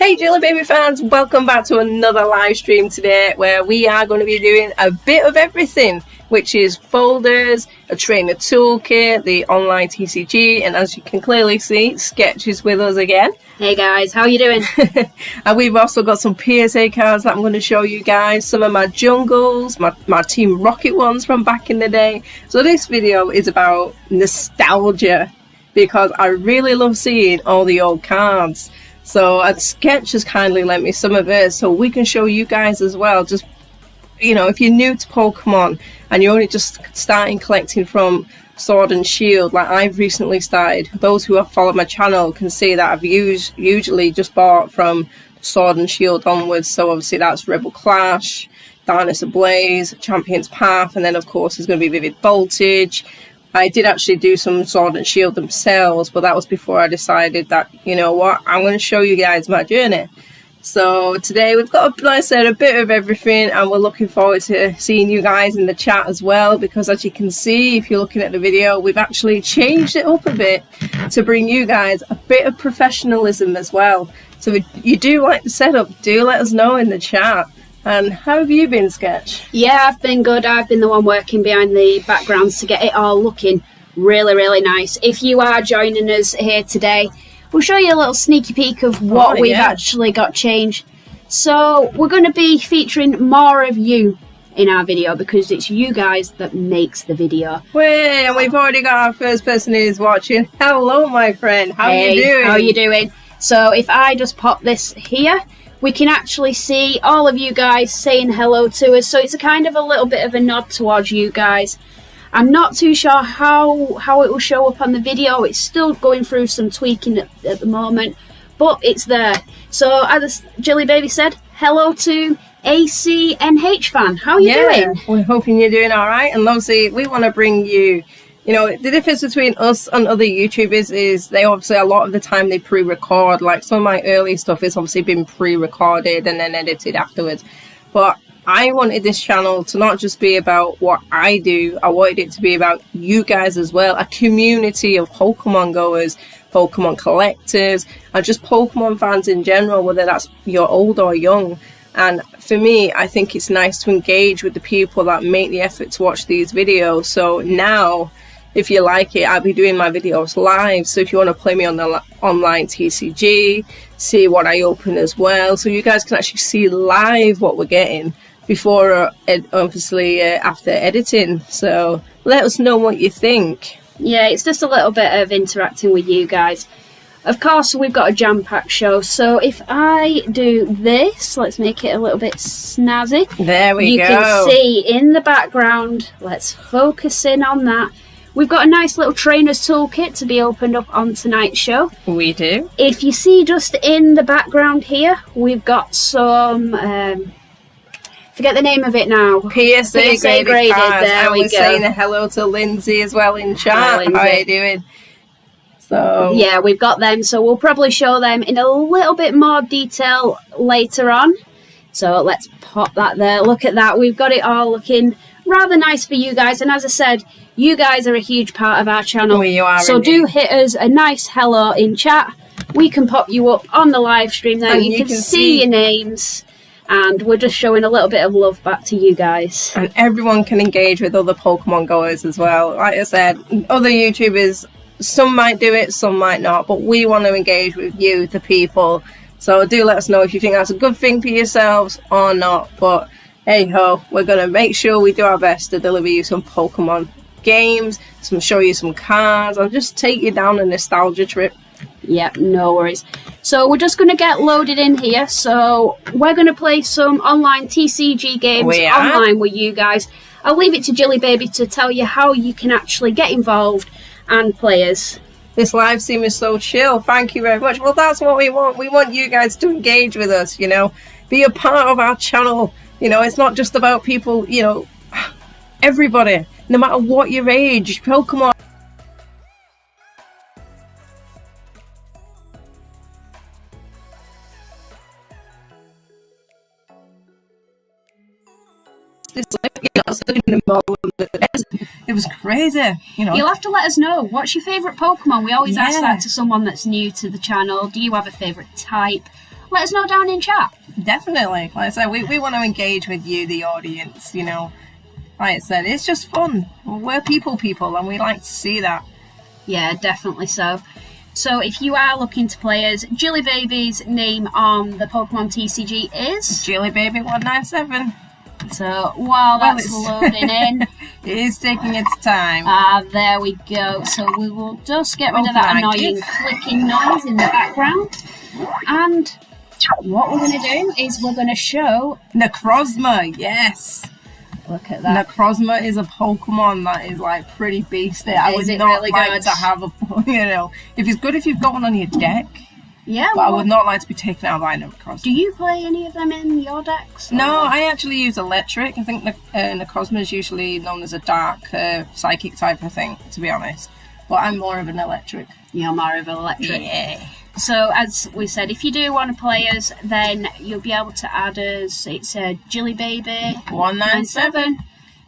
Hey Jelly Baby fans, welcome back to another live stream today where we are going to be doing a bit of everything, which is folders, a trainer toolkit, the online TCG, and as you can clearly see, Sketch is with us again. Hey guys, how are you doing? And we've also got some PSA cards that I'm going to show you guys, some of my jungles, my Team Rocket ones from back in the day. So this video is about nostalgia because I really love seeing all the old cards. So Sketch has kindly lent me some of it so we can show you guys as well. Just, you know, if you're new to Pokemon and you're only just starting collecting from Sword and Shield, like I've recently started, those who have followed my channel can see that I've usually just bought from Sword and Shield onwards. So obviously that's Rebel Clash, Darkness Ablaze, Champion's Path, and then of course there's going to be Vivid Voltage. I did actually do some Sword and Shield themselves, but that was before I decided that, you know what, I'm going to show you guys my journey. So today we've got, like I said, a bit of everything, and we're looking forward to seeing you guys in the chat as well, because as you can see, if you're looking at the video, we've actually changed it up a bit to bring you guys a bit of professionalism as well. So if you do like the setup, do let us know in the chat. And how have you been, Sketch? Yeah, I've been good. I've been the one working behind the backgrounds to get it all looking really, really nice. If you are joining us here today, we'll show you a little sneaky peek of what we've actually got changed. So we're going to be featuring more of you in our video because it's you guys that makes the video. Wait, and we've already got our first person who's watching. Hello, my friend. How are you doing? How are you doing? So if I just pop this here, we can actually see all of you guys saying hello to us. So it's a kind of a little bit of a nod towards you guys. I'm not too sure how it will show up on the video. It's still going through some tweaking at the moment, but it's there. So as Jelly Baby said, hello to ACNH fan. How are you doing? We're hoping you're doing all right. And obviously, we want to bring you, you know, the difference between us and other YouTubers is they obviously, a lot of the time, they pre-record. Like some of my early stuff has obviously been pre-recorded and then edited afterwards. But I wanted this channel to not just be about what I do, I wanted it to be about you guys as well. A community of Pokemon goers, Pokemon collectors, and just Pokemon fans in general, whether that's you're old or young. And for me, I think it's nice to engage with the people that make the effort to watch these videos. So now, if you like it, I'll be doing my videos live. So if you want to play me on the online TCG, see what I open as well. So you guys can actually see live what we're getting before, obviously, after editing. So let us know what you think. Yeah, it's just a little bit of interacting with you guys. Of course, we've got a jam-packed show. So if I do this, let's make it a little bit snazzy. There we go. You can see in the background, let's focus in on that. We've got a nice little trainer's toolkit to be opened up on tonight's show. We do. If you see just in the background here, we've got some, forget the name of it now. PSA graded cards. There we go. Saying a hello to Lindsay as well in chat. Hi, how are you doing? So yeah, we've got them. So we'll probably show them in a little bit more detail later on. So let's pop that there. Look at that. We've got it all looking rather nice for you guys. And as I said, you guys are a huge part of our channel. We are so indeed. Do hit us a nice hello in chat. We can pop you up on the live stream there. You can see your names. And we're just showing a little bit of love back to you guys. And everyone can engage with other Pokemon goers as well. Like I said, other YouTubers, some might do it, some might not. But we want to engage with you, the people. So do let us know if you think that's a good thing for yourselves or not. But hey ho, we're going to make sure we do our best to deliver you some Pokemon games, show you some cards, and just take you down a nostalgia trip. Yep, no worries. So we're just going to get loaded in here. So we're going to play some online TCG games online with you guys. I'll leave it to Jelly Baby to tell you how you can actually get involved and play us. This live stream is so chill. Thank you very much. Well, that's what we want. We want you guys to engage with us, you know. Be a part of our channel. You know, it's not just about people, you know, everybody, no matter what your age, Pokemon. It was crazy, you know. You'll have to let us know. What's your favourite Pokemon? We always ask that to someone that's new to the channel. Do you have a favourite type? let us know down in chat. Definitely. Like I said, we want to engage with you, the audience, you know. Like I said, it's just fun. We're people, and we like to see that. Yeah, definitely so. So if you are looking to play as, Jilly Baby's name on the Pokemon TCG is? Jilly Baby 197. So while that's loading in, it is taking its time. There we go. So we will just get rid of that annoying clicking noise in the background. And what we're going to do is we're going to show Necrozma. Yes. Look at that. Necrozma is a Pokemon that is like pretty beastly. I would not really like to have a, you know, if it's good if you've got one on your deck. Yeah, but I would not like to be taken out by Necrozma. Do you play any of them in your decks? Or? No, I actually use electric. I think Necrozma is usually known as a dark psychic type, I think, to be honest. But I'm more of an electric. You're more of an electric. Yeah. So, as we said, if you do want to play us, then you'll be able to add us. It's a Jilly Baby 197.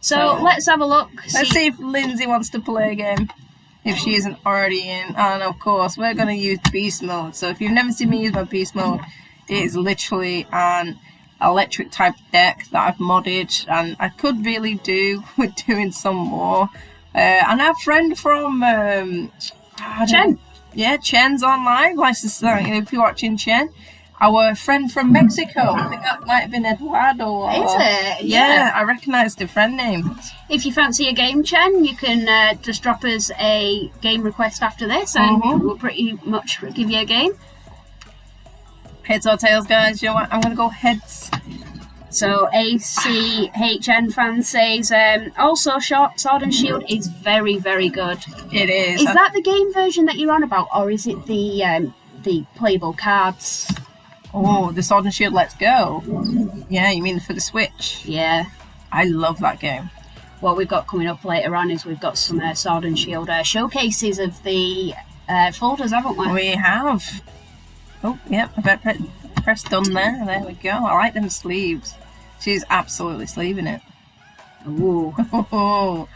So, let's have a look. Let's see if Lindsay wants to play a game. If she isn't already in. And of course, we're going to use Beast Mode. So, if you've never seen me use my Beast Mode, it is literally an electric type deck that I've modded. And I could really do with doing some more. And our friend from Chen. Yeah, Chen's online. Like if you're watching Chen, our friend from Mexico. I think that might have been Eduardo. Or, is it? Yeah, I recognised the friend name. If you fancy a game, Chen, you can just drop us a game request after this, and we'll pretty much give you a game. Heads or tails, guys? You know what? I'm going to go heads. So ACHN fan says, also Sword and Shield is very, very good. It is. Is that the game version that you're on about, or is it the playable cards? Oh, the Sword and Shield Let's Go. Yeah, you mean for the Switch? Yeah. I love that game. What we've got coming up later on is we've got some Sword and Shield showcases of the folders, haven't we? We have. Oh, yep, I better press done there. There we go. I like them sleeves. She's absolutely sleeving it. Ooh. Oh,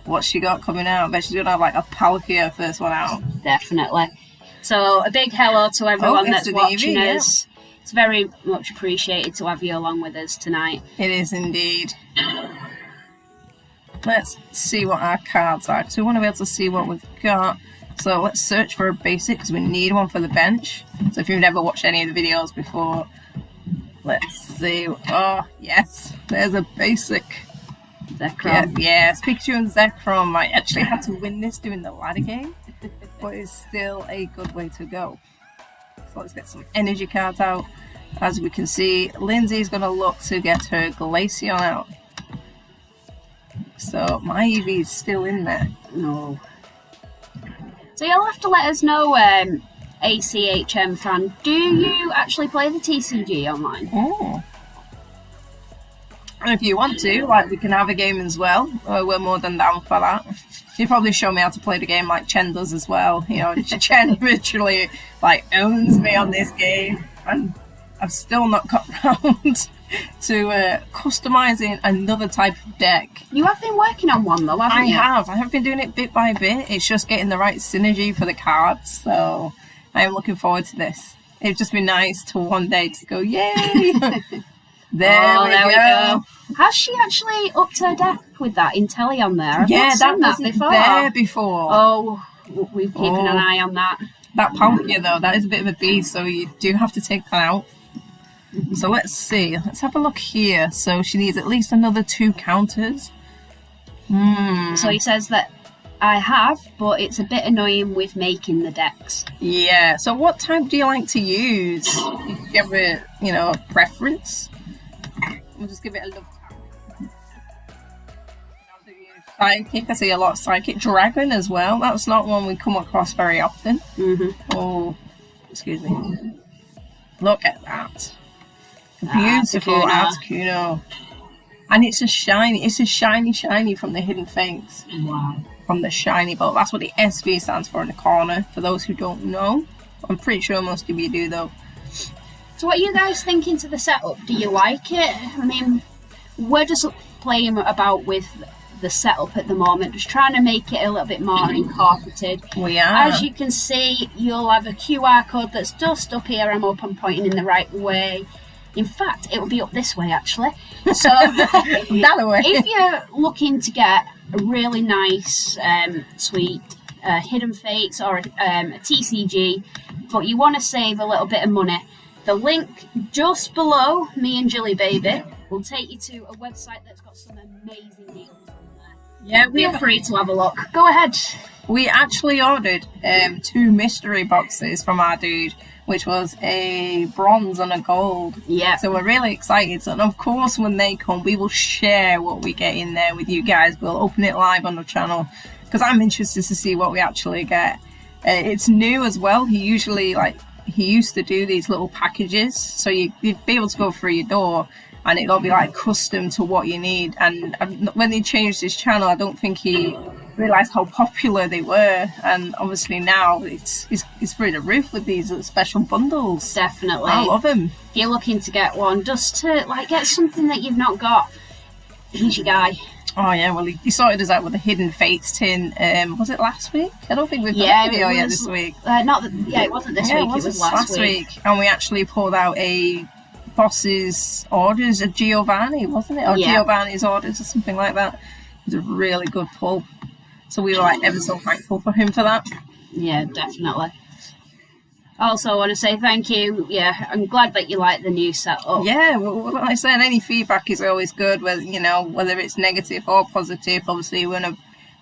what's she got coming out? I bet she's going to have like a Palkia first one out. Definitely. So a big hello to everyone that's watching us. Yeah. It's very much appreciated to have you along with us tonight. It is indeed. Let's see what our cards are, because we want to be able to see what we've got. So let's search for a basic, because we need one for the bench. So if you've never watched any of the videos before, let's see. Oh, yes, there's a basic. Zekrom. Yes, Pikachu and Zekrom. I actually had to win this doing the ladder game, but it's still a good way to go. So let's get some energy cards out. As we can see, Lindsay's going to look to get her Galerion out. So my Eevee is still in there. No. So you'll have to let us know, ACHM fan, do you actually play the TCG online? Oh. And if you want to, like, we can have a game as well. We're more than down for that. You probably show me how to play the game like Chen does as well. You know, Chen literally, like, owns me on this game. And I've still not got round to customising another type of deck. You have been working on one though, haven't you? I have been doing it bit by bit. It's just getting the right synergy for the cards, so I am looking forward to this. It'd just be nice to one day to go, yay! there we go. Has she actually upped her deck with that Inteleon there? I've yeah, not that seen was there before. Oh, we're keeping an eye on that. That Palkia though, that is a bit of a beast, so you do have to take that out. So let's see. Let's have a look here. So she needs at least another 2 counters. So he says that I have, but it's a bit annoying with making the decks. Yeah. So what type do you like to use? You give it, you know, a preference? We'll just give it a love tap. Psychic. I see a lot of Psychic. Dragon as well. That's not one we come across very often. Oh, excuse me. Look at that. Beautiful Articuno. And it's a shiny from the hidden face. Wow. From the shiny bolt. That's what the SV stands for in the corner, for those who don't know. I'm pretty sure most of you do though. So what are you guys thinking to the setup? Do you like it? I mean, we're just playing about with the setup at the moment, just trying to make it a little bit more incorporated. We are. As you can see, you'll have a QR code that's just up here. I'm pointing in the right way. In fact, it will be up this way actually. So that way. If you're looking to get a really nice, sweet Hidden Fates or a TCG, but you want to save a little bit of money, the link just below me and Jilly Baby will take you to a website that's got some amazing deals on there. Yeah, Feel free to have a look. Go ahead. We actually ordered 2 mystery boxes from our dude, which was a bronze and a gold. Yeah. So we're really excited. And of course, when they come, we will share what we get in there with you guys. We'll open it live on the channel because I'm interested to see what we actually get. It's new as well. He used to do these little packages, so you'd be able to go through your door and it'll be like custom to what you need. And when they changed his channel, I don't think he realised how popular they were, and obviously now it's through the roof with these special bundles. Definitely. I love them. If you're looking to get one, just to get something that you've not got, he's your guy. Oh yeah, well he sorted us out with a Hidden Fates tin. Was it last week? I don't think we've done a video yet this week. It wasn't this week. It was last week. And we actually pulled out a Boss's Orders of Giovanni, wasn't it? Or Giovanni's Orders or something like that. It was a really good pull. So we were ever so thankful for him for that. Yeah, definitely. Also, I want to say thank you. Yeah, I'm glad that you like the new setup. Yeah, well, like I said, any feedback is always good, whether it's negative or positive. Obviously, we want to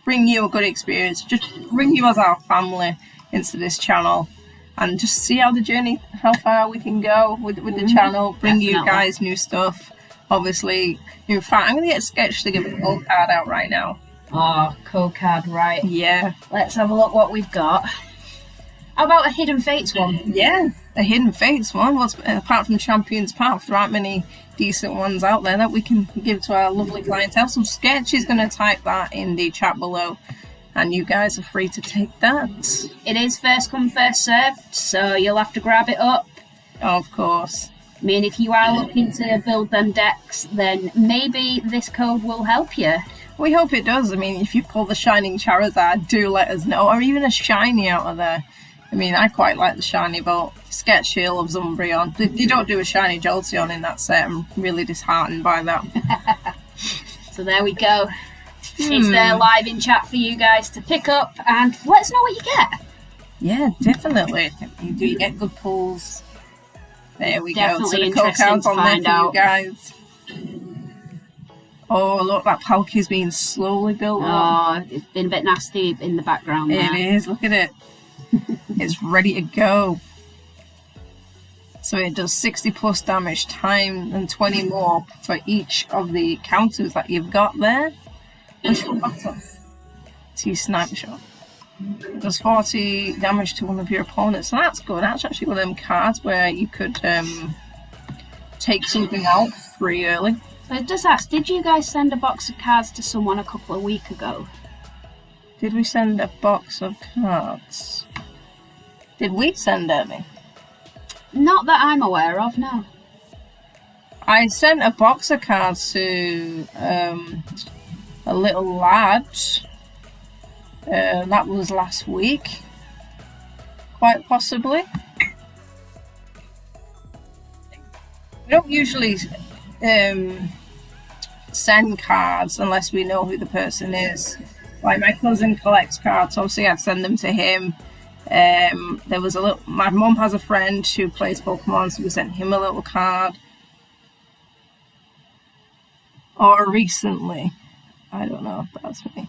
bring you a good experience, just bring you as our family into this channel, and just see how far we can go with the channel. Bring you guys new stuff. Obviously, in fact, I'm going to get Sketch to give a code card out right now. Oh, code card, right. Yeah. Let's have a look what we've got. How about a Hidden Fates one? Yeah, a Hidden Fates one. Apart from Champion's Path, there aren't many decent ones out there that we can give to our lovely clientele. So Sketch is going to type that in the chat below, and you guys are free to take that. It is first come, first served, so you'll have to grab it up. Of course. I mean, if you are looking to build them decks, then maybe this code will help you. We hope it does. I mean, if you pull the Shining Charizard, do let us know, or even a shiny out of there. I mean, I quite like the shiny, but Sketch here loves Umbreon. They don't do a shiny Jolteon in that set. I'm really disheartened by that. So there we go. It's there live in chat for you guys to pick up, and let us know what you get. Yeah, definitely. Do you get good pulls? There we Definitely go. So the interesting code count's to on there find for out. you guys. Oh, look, that Palki's being slowly built up. Oh, it's been a bit nasty in the background there. It is, look at it. It's ready to go. So it does 60 plus damage time and 20 more for each of the counters that you've got there. Push for button. See sniper shot. It does 40 damage to one of your opponents. So that's good. That's actually one of them cards where you could take something out pretty early. So I just asked, did you guys send a box of cards to someone a couple of weeks ago? Did we send a box of cards? Did we send any? Not that I'm aware of, no. I sent a box of cards to a little lad. That was last week. Quite possibly. We don't usually send cards unless we know who the person is. Like my cousin collects cards, obviously I'd send them to him. There was my mum has a friend who plays Pokemon, so we sent him a little card. Or recently, I don't know if that's me.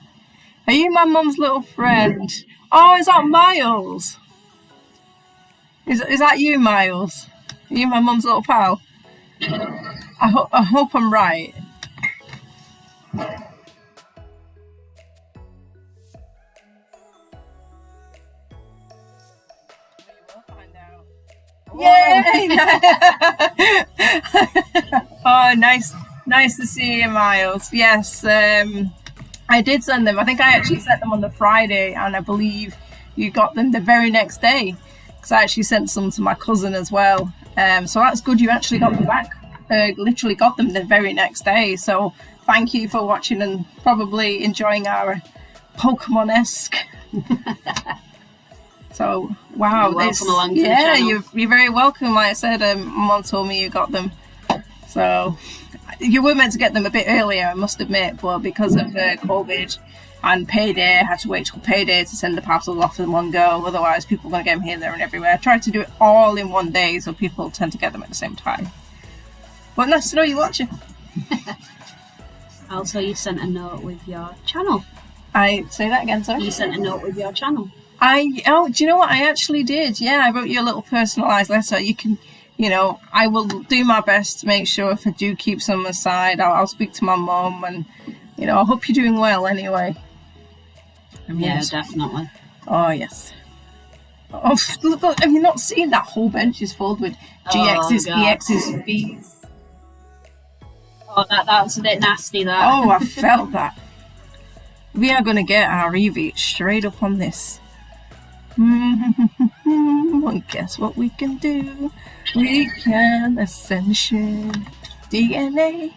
Are you my mum's little friend? Oh, is that Miles? Is that you, Miles? Are you my mum's little pal? I hope I'm right. Yay! Oh, nice to see you, Miles. Yes, I did send them. I think I actually sent them on the Friday, and I believe you got them the very next day, because I actually sent some to my cousin as well. So that's good. You actually got them back. Literally got them the very next day. So thank you for watching and probably enjoying our Pokemon-esque. So, wow. You're welcome along to the channel. You're very welcome. Like I said, Mom told me you got them. So, you were meant to get them a bit earlier, I must admit, but because of COVID and payday, I had to wait till payday to send the parcels off in one go. Otherwise, people are going to get them here, there, and everywhere. I tried to do it all in one day, so people tend to get them at the same time. But nice to know you're watching. Also, you sent a note with your channel. I say that again, sorry. You sent a note with your channel. Do you know what? I actually did. Yeah, I wrote you a little personalised letter. You can, I will do my best to make sure if I do keep some aside, I'll speak to my mum and, I hope you're doing well anyway. Yeah, definitely. Oh, yes. Oh, look, have you not seen that whole bench is filled with GXs, EXs, Vs? Oh, that's a bit nasty, that. Oh, I felt that. We are going to get our Eevee straight up on this. Well, guess what we can do? We can Ascension DNA.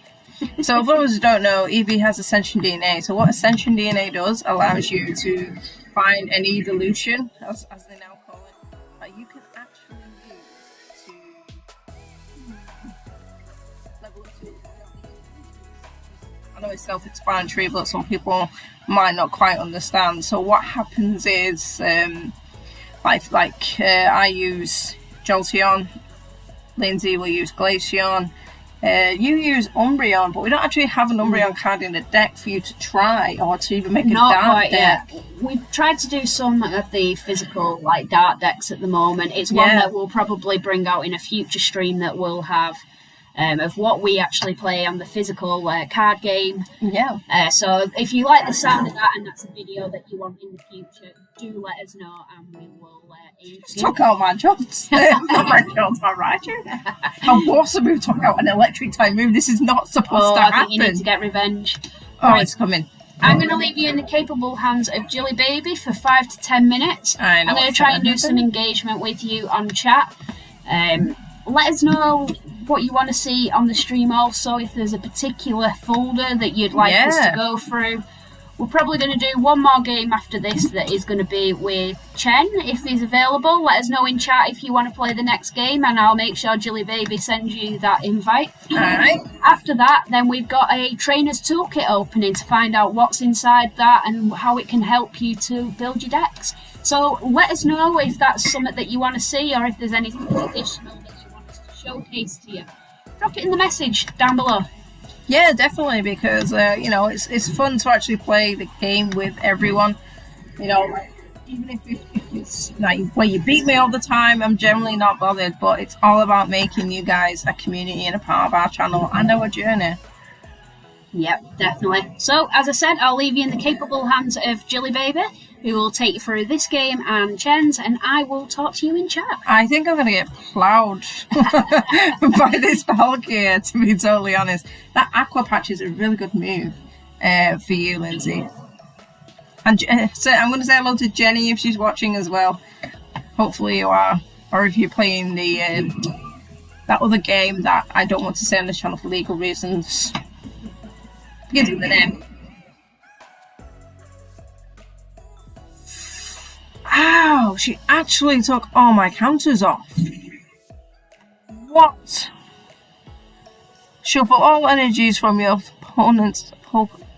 So for those who don't know, Eevee has Ascension DNA. So what Ascension DNA does allows you to find an evolution, as they now call it, that you can actually use to level up to. I know it's self-explanatory, but some people might not quite understand. So what happens is, I use Jolteon, Lindsay will use Glaceon, you use Umbreon, but we don't actually have an Umbreon card in the deck for you to try or to even make a dart deck. Yet. We've tried to do some of the physical dart decks at the moment. It's one that we'll probably bring out in a future stream that we'll have of what we actually play on the physical card game. Yeah. So if you like the sound of that and that's a video that you want in the future, do let us know and we will took out my jobs. Not my jobs, my Raichu. How awesome we took out an electric type move. This is not supposed to happen. I think you need to get revenge. Oh, it's coming. I'm going to leave you in the capable hands of Jilly Baby for 5 to 10 minutes. I know. I'm going to try and do some engagement with you on chat. Let us know what you want to see on the stream also, if there's a particular folder that you'd like us to go through. We're probably going to do one more game after this that is going to be with Chen, if he's available. Let us know in chat if you want to play the next game, and I'll make sure Jilly Baby sends you that invite. Alright. After that, then we've got a Trainer's Toolkit opening to find out what's inside that and how it can help you to build your decks. So let us know if that's something that you want to see, or if there's anything additional that you want us to showcase to you. Drop it in the message down below. Yeah, definitely, because it's fun to actually play the game with everyone. Even if it's where you beat me all the time, I'm generally not bothered. But it's all about making you guys a community and a part of our channel and our journey. Yep, definitely. So, as I said, I'll leave you in the capable hands of Jilly Baby, who will take you through this game and Chen's, and I will talk to you in chat. I think I'm going to get ploughed by this Palkia, to be totally honest. That Aqua Patch is a really good move for you, Lindsay. And so I'm going to say hello to Jenny if she's watching as well. Hopefully you are. Or if you're playing the that other game that I don't want to say on this channel for legal reasons. Begins with an M. Ow! She actually took all my counters off. What? Shuffle all energies from your opponent's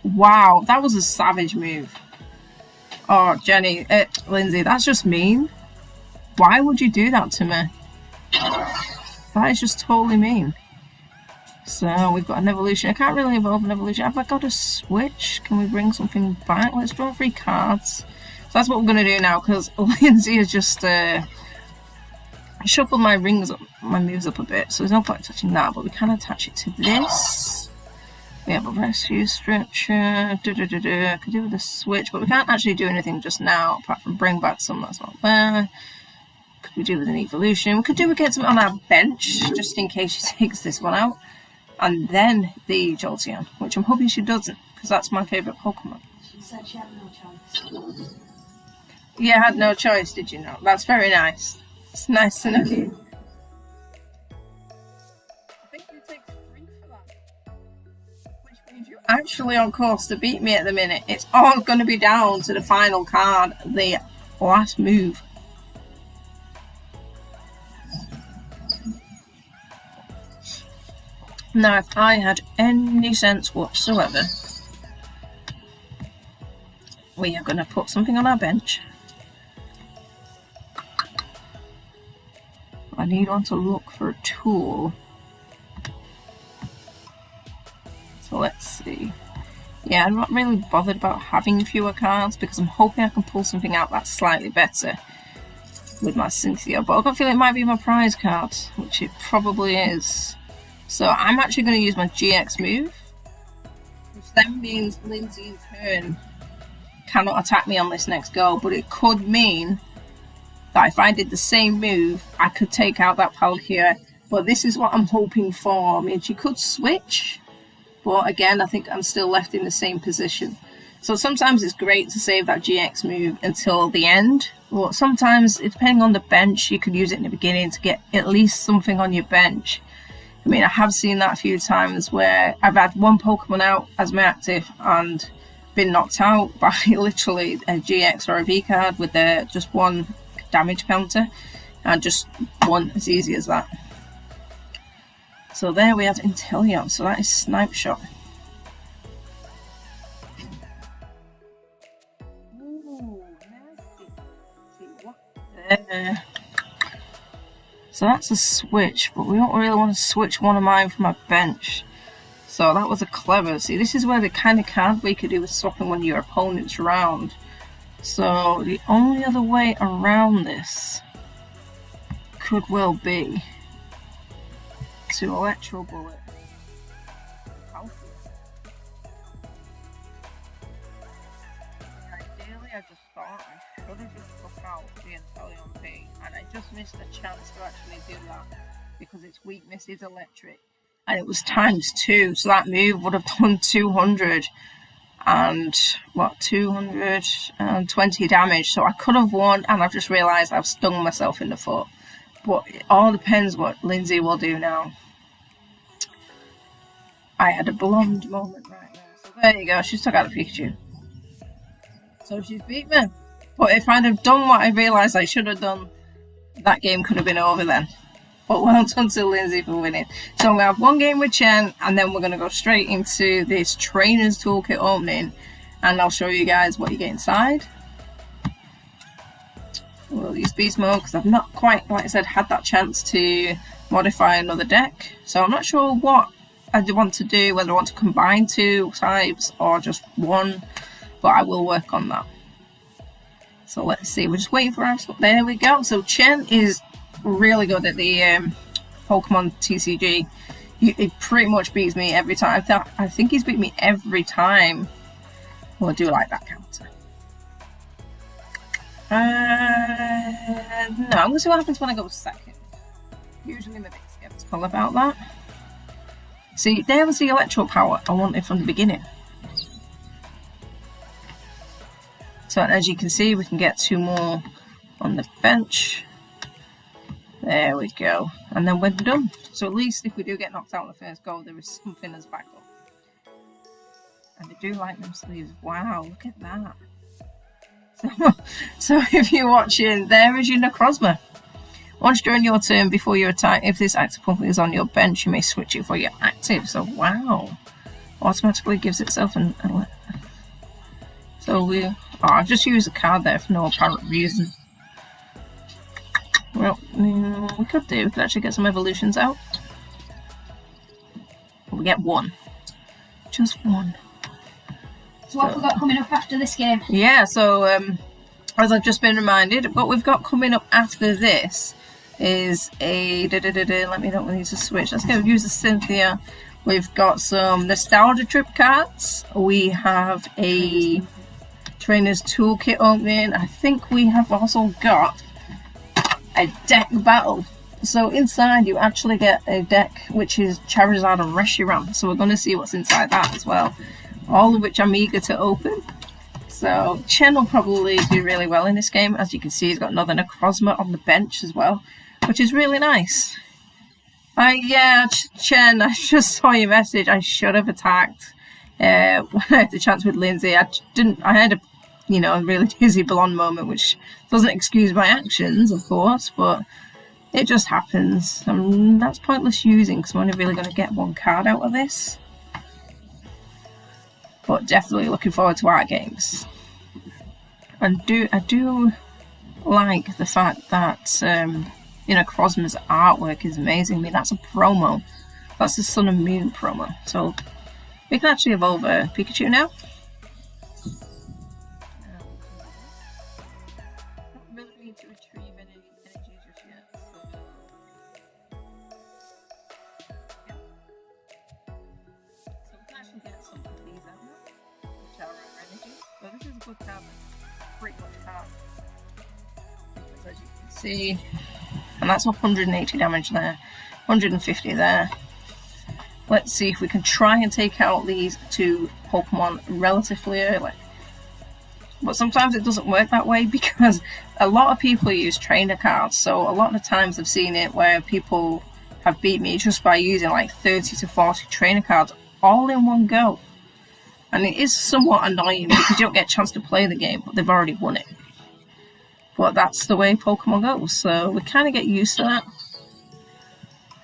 Wow, that was a savage move. Oh, Jenny, Lindsay, that's just mean. Why would you do that to me? That is just totally mean. So we've got an evolution. I can't really evolve an evolution. Have I got a switch? Can we bring something back? Let's draw 3 cards. So that's what we're going to do now, because Lindsay has just shuffled my moves up a bit. So there's no point touching that, but we can attach it to this. We have a rescue structure. Could do with a switch, but we can't actually do anything just now, apart from bring back some that's not there. Could we do with an evolution? We could get something on our bench, just in case she takes this one out. And then the Jolteon, which I'm hoping she doesn't, because that's my favourite Pokemon. She said she had no choice. Yeah, I had no choice, did you know? That's very nice. It's nice to know. I think you take 3 for that. Which You're actually on course to beat me at the minute. It's all going to be down to the final card, the last move. Now, if I had any sense whatsoever, we are going to put something on our bench. I need one to look for a tool. So let's see. Yeah, I'm not really bothered about having fewer cards because I'm hoping I can pull something out that's slightly better with my Cynthia. But I've got a feeling it might be my prize card, which it probably is. So I'm actually going to use my GX move, which then means Lindsay in turn cannot attack me on this next go, but it could mean that if I did the same move, I could take out that Palkia. But this is what I'm hoping for. I mean, she could switch, but again, I think I'm still left in the same position. So sometimes it's great to save that GX move until the end, but sometimes, depending on the bench, you could use it in the beginning to get at least something on your bench. I mean, I have seen that a few times where I've had one Pokemon out as my active and been knocked out by literally a GX or a V card with just one damage counter, and just one as easy as that. So there we have Inteleon, so that is Snipe Shot. Ooh, nasty. See what there. So that's a switch, but we don't really want to switch one of mine from my bench. So that was a clever. See, this is where the kind of card we could do with swapping one of your opponents around. So the only other way around this could well be to Electro Bullet. Ideally, I just thought I should have just took out the Inteleon P, and I just missed the chance to actually do that because its weakness is electric, and it was ×2, so that move would have done 200 and what, 220 damage. So I could have won, and I've just realised I've stung myself in the foot. But it all depends what Lindsay will do now. I had a blonde moment right now. So there you go, she's took out a Pikachu. So she's beat me. But if I'd have done what I realised I should have done, that game could have been over then. But well done to Lindsay for winning. So I'm going to have one game with Chen, and then we're going to go straight into this Trainer's Toolkit opening, and I'll show you guys what you get inside. We'll use Beast Mode because I've not quite, like I said, had that chance to modify another deck. So I'm not sure what I want to do, whether I want to combine two types or just one, but I will work on that. So let's see, we're just waiting for our spot. There we go. So Chen is really good at the Pokemon TCG. He pretty much beats me every time. I think he's beat me every time. Well, I do like that counter. No, I'm going to see what happens when I go second. Usually I'm a bit skeptical about that. See, there was the electro power I wanted from the beginning. So as you can see, we can get 2 more on the bench. There we go. And then we're done. So at least if we do get knocked out on the first go, there is something as backup. And I do like them sleeves. Wow, look at that. So if you're watching, there is your Necrozma. Once during your turn before you attack, if this active Pokemon is on your bench, you may switch it for your active. So wow, automatically gives itself an. So I've just used a card there for no apparent reason. Well, we could actually get some evolutions out. We get 1, just 1. So what have we got coming up after this game? Yeah, so as I've just been reminded, what we've got coming up after this is a let me know when these are switched. Let's go use the Cynthia. We've got some nostalgia trip cards. We have a Trainer's Toolkit opening. I think we have also got a deck battle. So inside you actually get a deck which is Charizard and Reshiram. So we're going to see what's inside that as well. All of which I'm eager to open. So Chen will probably do really well in this game. As you can see, he's got another Necrozma on the bench as well, which is really nice. Yeah, Chen, I just saw your message. I should have attacked. When I had the chance with Lindsay, I had a, a really dizzy blonde moment, which doesn't excuse my actions, of course, but it just happens. That's pointless using because I'm only really going to get one card out of this. But definitely looking forward to art games. I do like the fact that Cosmo's artwork is amazing. I mean, that's a promo. That's the Sun and Moon promo. So we can actually evolve a Pikachu now. Not really need to retrieve any energy just yet. So we can actually get some of these out now, which are our energy. So this is a good card. Pretty much half. Because as you can see, and that's 180 damage there, 150 there. Let's see if we can try and take out these two Pokemon relatively early. But sometimes it doesn't work that way because a lot of people use trainer cards. So a lot of the times I've seen it where people have beat me just by using like 30 to 40 trainer cards all in one go. And it is somewhat annoying because you don't get a chance to play the game, but they've already won it. But that's the way Pokemon goes, so we kind of get used to that.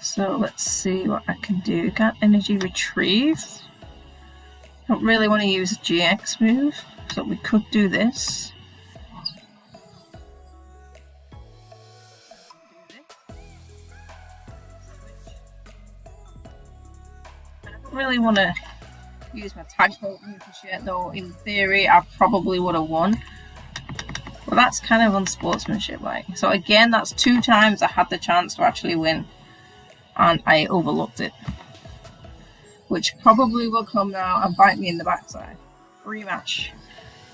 So let's see what I can do. Got energy retrieve. Don't really want to use a GX move, so we could do this. I don't really want to use my tag Pokemon just yet, though in theory I probably would have won. But that's kind of unsportsmanship like. So again, that's 2 times I had the chance to actually win and I overlooked it. Which probably will come now and bite me in the backside. Rematch.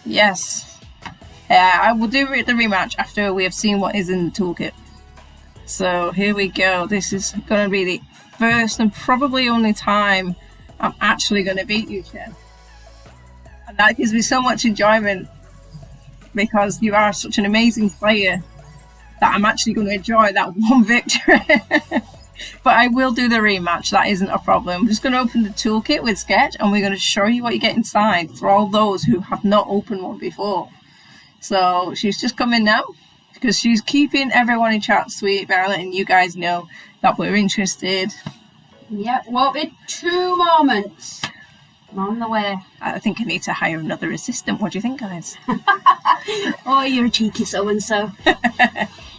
Yes. I will do the rematch after we have seen what is in the toolkit. So here we go. This is going to be the first and probably only time I'm actually going to beat you, Chen. And that gives me so much enjoyment because you are such an amazing player that I'm actually going to enjoy that one victory. But I will do the rematch, that isn't a problem. I'm just going to open the toolkit with Sketch and we're going to show you what you get inside for all those who have not opened one before. So she's just coming now because she's keeping everyone in chat sweet by letting you guys know that we're interested. Yep, won't be 2 moments. I'm on the way. I think I need to hire another assistant. What do you think, guys? Oh, you're a cheeky so-and-so.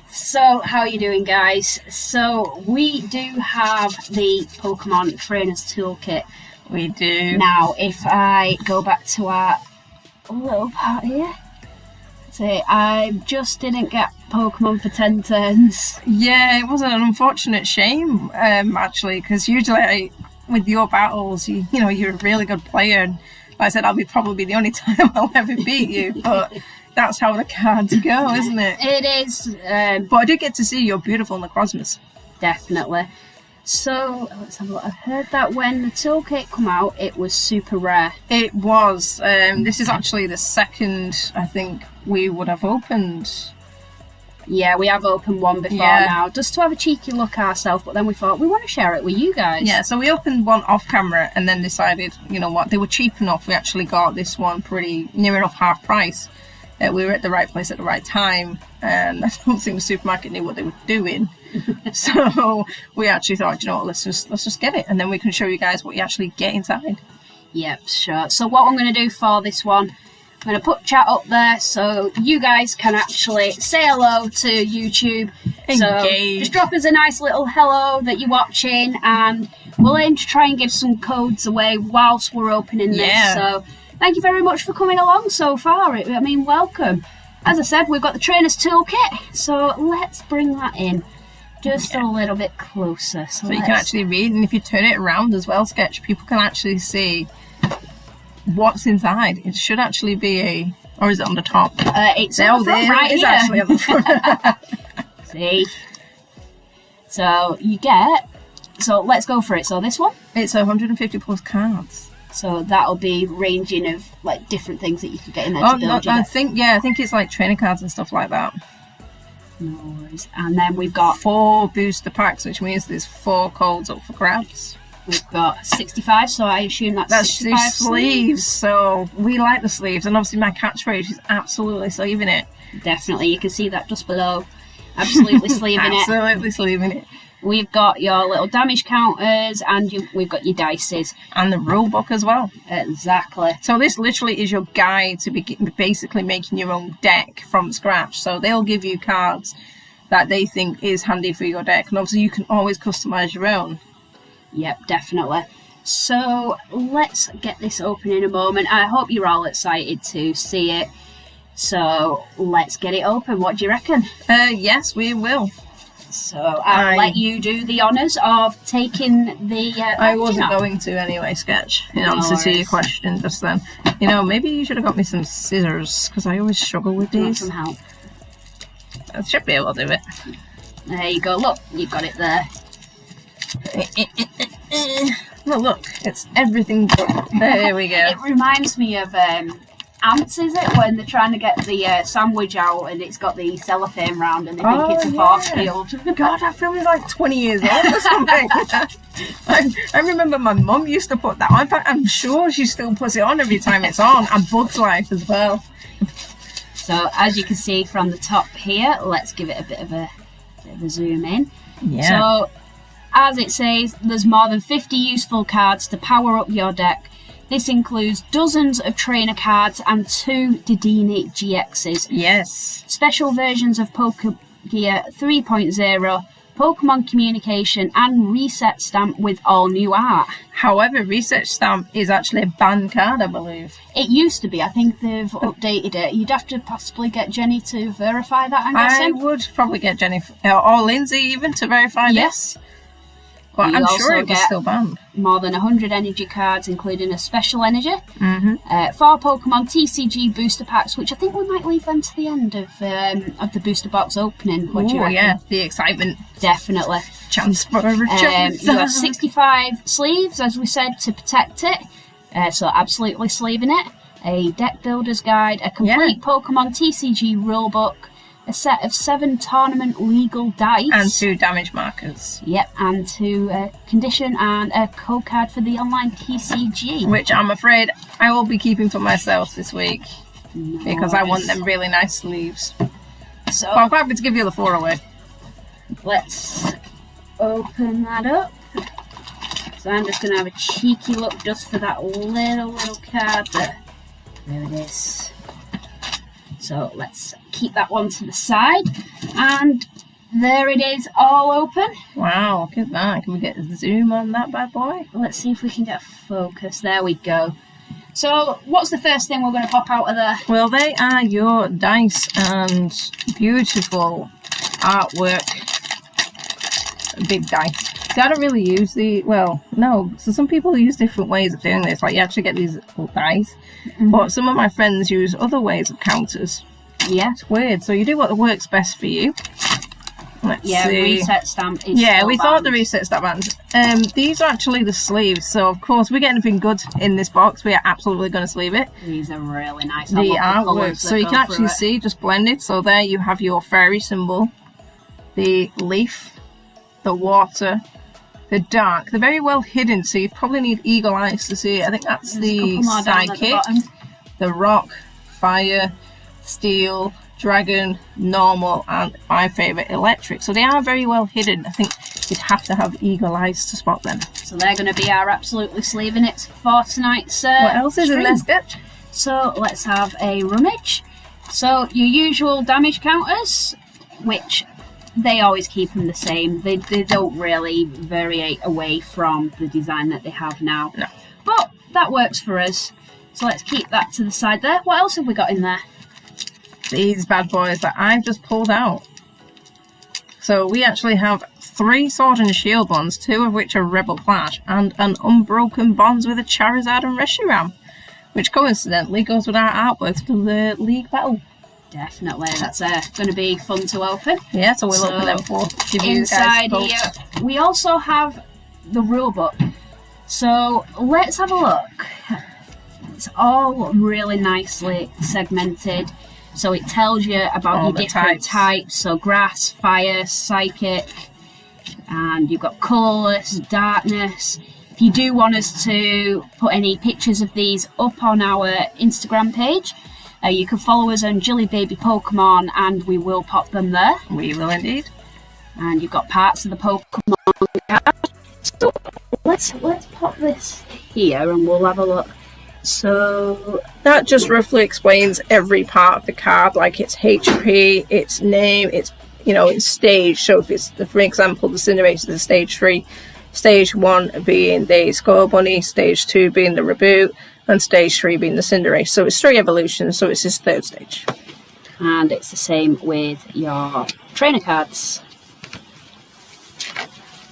So, how are you doing, guys? So, we do have the Pokemon Trainers Toolkit. We do. Now, if I go back to our little part here, say I just didn't get Pokemon for 10 turns. Yeah, it was an unfortunate shame, actually, because usually with your battles, you're a really good player. And like I said, I'll be probably the only time I'll ever beat you, but that's how the cards go, isn't it? It is. But I did get to see your beautiful Necrozmas. Definitely. So, let's have a look. I heard that when the toolkit come out, it was super rare. It was. This is actually the second, I think, we would have opened. Yeah, we have opened one before now, just to have a cheeky look ourselves, but then we thought, we want to share it with you guys. Yeah, so we opened one off camera and then decided, you know what, they were cheap enough. We actually got this one pretty near enough half price. We were at the right place at the right time, and I don't think the supermarket knew what they were doing. So we actually thought, you know what, let's just get it, and then we can show you guys what you actually get inside. Yep, sure. So what I'm going to do for this one, I'm going to put chat up there so you guys can actually say hello to YouTube. Engage. So just drop us a nice little hello that you're watching, and we'll aim to try and give some codes away whilst we're opening this. So thank you very much for coming along so far. I mean, welcome. As I said, we've got the Trainer's Toolkit, so let's bring that in just a little bit closer. So you can actually read, and if you turn it around as well, Sketch, people can actually see what's inside. It should actually be or is it on the top? It's on the front, right here. Actually on the front. See? So you get, so let's go for it. So this one? It's 150 plus cards. So that'll be ranging of like different things that you can get in there Oh, to build I think it's like trainer cards and stuff like that. No worries. And then we've got 4 booster packs, which means there's 4 codes up for grabs. We've got 65, so I assume that's 65 the sleeves. So we like the sleeves, and obviously my catchphrase is absolutely sleeving it. Definitely, you can see that just below. Absolutely sleeving it. Absolutely sleeving it. We've got your little damage counters, and we've got your dices. And the rule book as well. Exactly. So this literally is your guide to basically making your own deck from scratch. So they'll give you cards that they think is handy for your deck. And obviously you can always customise your own. Yep, definitely. So let's get this open in a moment. I hope you're all excited to see it. So let's get it open. What do you reckon? Yes, we will. So I'll let you do the honours of taking the I wasn't going to anyway, Sketch, in answer to your question just then. You know, maybe you should have got me some scissors, because I always struggle with these. Some help. I should be able to do it. There you go. Look, you've got it there. Well, look, it's everything. There we go. It reminds me of ants, is it, when they're trying to get the sandwich out and it's got the cellophane round and they think it's a force field. God, I feel like 20 years old or something. I remember my mum used to put that on. In fact, I'm sure she still puts it on every time it's on, and Bug's Life as well. So as you can see from the top here, let's give it a bit of a zoom in. Yeah. So as it says, there's more than 50 useful cards to power up your deck. This includes dozens of trainer cards and 2 Dratini GXs. Yes. Special versions of Pokegear 3.0, Pokemon Communication, and Reset Stamp with all new art. However, Reset Stamp is actually a banned card, I believe. It used to be. I think they've updated it. You'd have to possibly get Jenny to verify that, I'm guessing. I would probably get Jenny, or Lindsay even, to verify this. But I'm sure it was still banned. More than 100 energy cards, including a special energy. 4 Pokemon TCG booster packs, which I think we might leave them to the end of the booster box opening. What do you reckon? Yeah, the excitement. Definitely. Chance for a chance. You have 65 sleeves, as we said, to protect it. So absolutely sleeving it. A deck builder's guide, a complete Pokemon TCG rulebook, a set of 7 tournament legal dice. And 2 damage markers. Yep, and 2 condition and a code card for the online TCG. Which I'm afraid I will be keeping for myself this week. Nice. Because I want them really nice sleeves. So I'm quite happy to give you the 4 away. Let's open that up. So I'm just going to have a cheeky look just for that little card. But there it is. So let's keep that one to the side. And there it is, all open. Wow, look at that. Can we get a zoom on that bad boy? Let's see if we can get a focus. There we go. So what's the first thing we're going to pop out of there? Well, they are your dice and beautiful artwork. Big dice. See, I don't really use so some people use different ways of doing this. Like, you actually get these little dice. But some of my friends use other ways of counters. Yeah. It's weird. So you do what works best for you. Let's see. Reset stamp is we thought the reset stamp band. These are actually the sleeves. So, of course, we get anything good in this box, we are absolutely going to sleeve it. These are really nice. The artwork. So you can actually see, just blended. So there you have your fairy symbol, the leaf, the water, the dark. They're very well hidden, so you probably need eagle eyes to see it. I think that's the psychic, the rock, fire, steel, dragon, normal, and my favourite, electric. So they are very well hidden. I think you'd have to have eagle eyes to spot them. So they're going to be our absolutely sleeving it for tonight's what else is in this sketch? So let's have a rummage. So your usual damage counters, which they always keep them the same. They don't really vary away from the design that they have now. No. But that works for us. So let's keep that to the side there. What else have we got in there? These bad boys that I've just pulled out. So we actually have 3 Sword and Shield ones, 2 of which are Rebel Clash, and an Unbroken Bonds with a Charizard and Reshiram, which coincidentally goes with our artwork for the League Battle. Definitely, that's going to be fun to open. Yeah, so we'll open them for you inside guys here, we also have the rulebook. So let's have a look. It's all really nicely segmented. So it tells you about all your different types. So grass, fire, psychic, and you've got colourless, darkness. If you do want us to put any pictures of these up on our Instagram page, you can follow us on Jilly Baby Pokemon and we will pop them there. We will indeed. And you've got parts of the Pokemon card. So let's pop this here and we'll have a look. So that just roughly explains every part of the card, like its HP, its name, its its stage. So if it's, for example, the Cinderace is stage 3, stage 1 being the Skull Bunny, stage 2 being the Reboot, and stage 3 being the Cinderace. So it's 3 evolutions, so it's his 3rd stage. And it's the same with your trainer cards.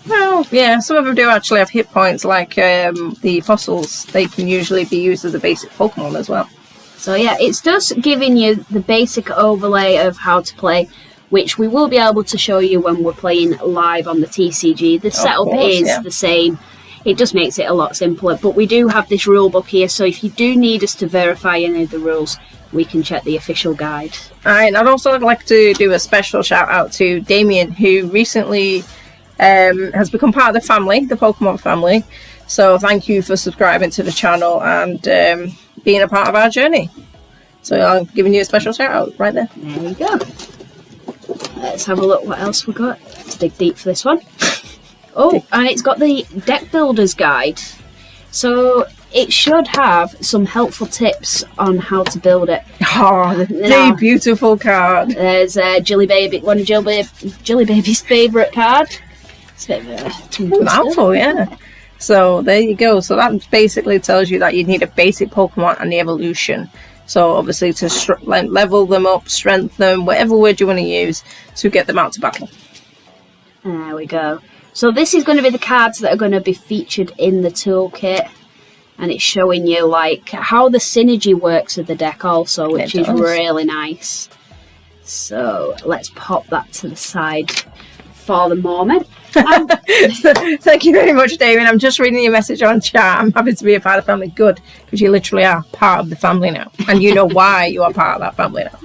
Well, yeah, some of them do actually have hit points, like the fossils. They can usually be used as a basic Pokemon as well. So yeah, it's just giving you the basic overlay of how to play, which we will be able to show you when we're playing live on the TCG. The setup is the same. It just makes it a lot simpler. But we do have this rule book here, so if you do need us to verify any of the rules, we can check the official guide. And I'd also like to do a special shout out to Damien, who recently has become part of the family, the Pokemon family. So thank you for subscribing to the channel and being a part of our journey. So I'm giving you a special shout out right there. There we go. Let's have a look what else we got. Let's dig deep for this one. Oh, and it's got the deck builder's guide. So it should have some helpful tips on how to build it. Oh, the beautiful card. There's Jilly Baby, one of Jilly Baby's favourite card. It's a bit of a mouthful, yeah. So there you go. So that basically tells you that you need a basic Pokemon and the evolution. So obviously to level them up, strengthen them, whatever word you want to use to get them out to battle. There we go. So this is going to be the cards that are going to be featured in the toolkit. And it's showing you like how the synergy works with the deck also, which is really nice. So let's pop that to the side for the moment. Thank you very much, David. I'm just reading your message on chat. I'm happy to be a part of the family. Good, because you literally are part of the family now. And you know why you are part of that family now.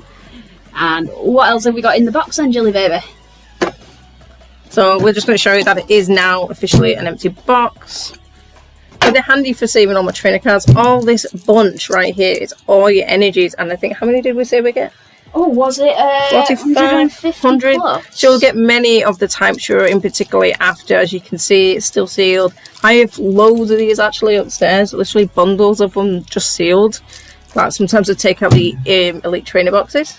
And what else have we got in the box then, Jilly Baby? So we're just going to show you that it is now officially an empty box. So they're handy for saving all my trainer cards. All this bunch right here is all your energies. And I think, how many did we say we get? Oh, was it 100? Plus? So you'll get many of the types you're in particularly after. As you can see, it's still sealed. I have loads of these actually upstairs. Literally bundles of them just sealed. Like sometimes I take out the Elite Trainer boxes.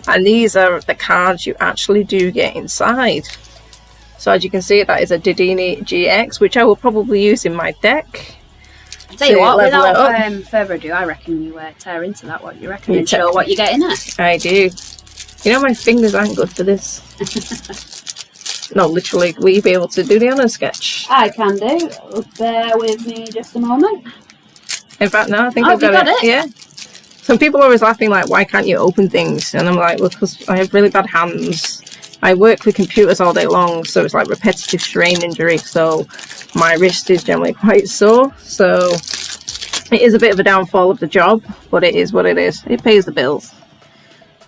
And these are the cards you actually do get inside. So as you can see, that is a Dratini GX, which I will probably use in my deck. I'll tell you what, without further ado, I reckon you tear into that. What you reckon? And show what you get in it. I do. You know, my fingers aren't good for this. No, literally, will you be able to do the other sketch? I can do. Bear with me just a moment. In fact, no, I think I've got it. Yeah. Some people are always laughing like, why can't you open things? And I'm like, well, because I have really bad hands. I work with computers all day long, so it's like repetitive strain injury, so my wrist is generally quite sore. So it is a bit of a downfall of the job, but it is what it is. It pays the bills.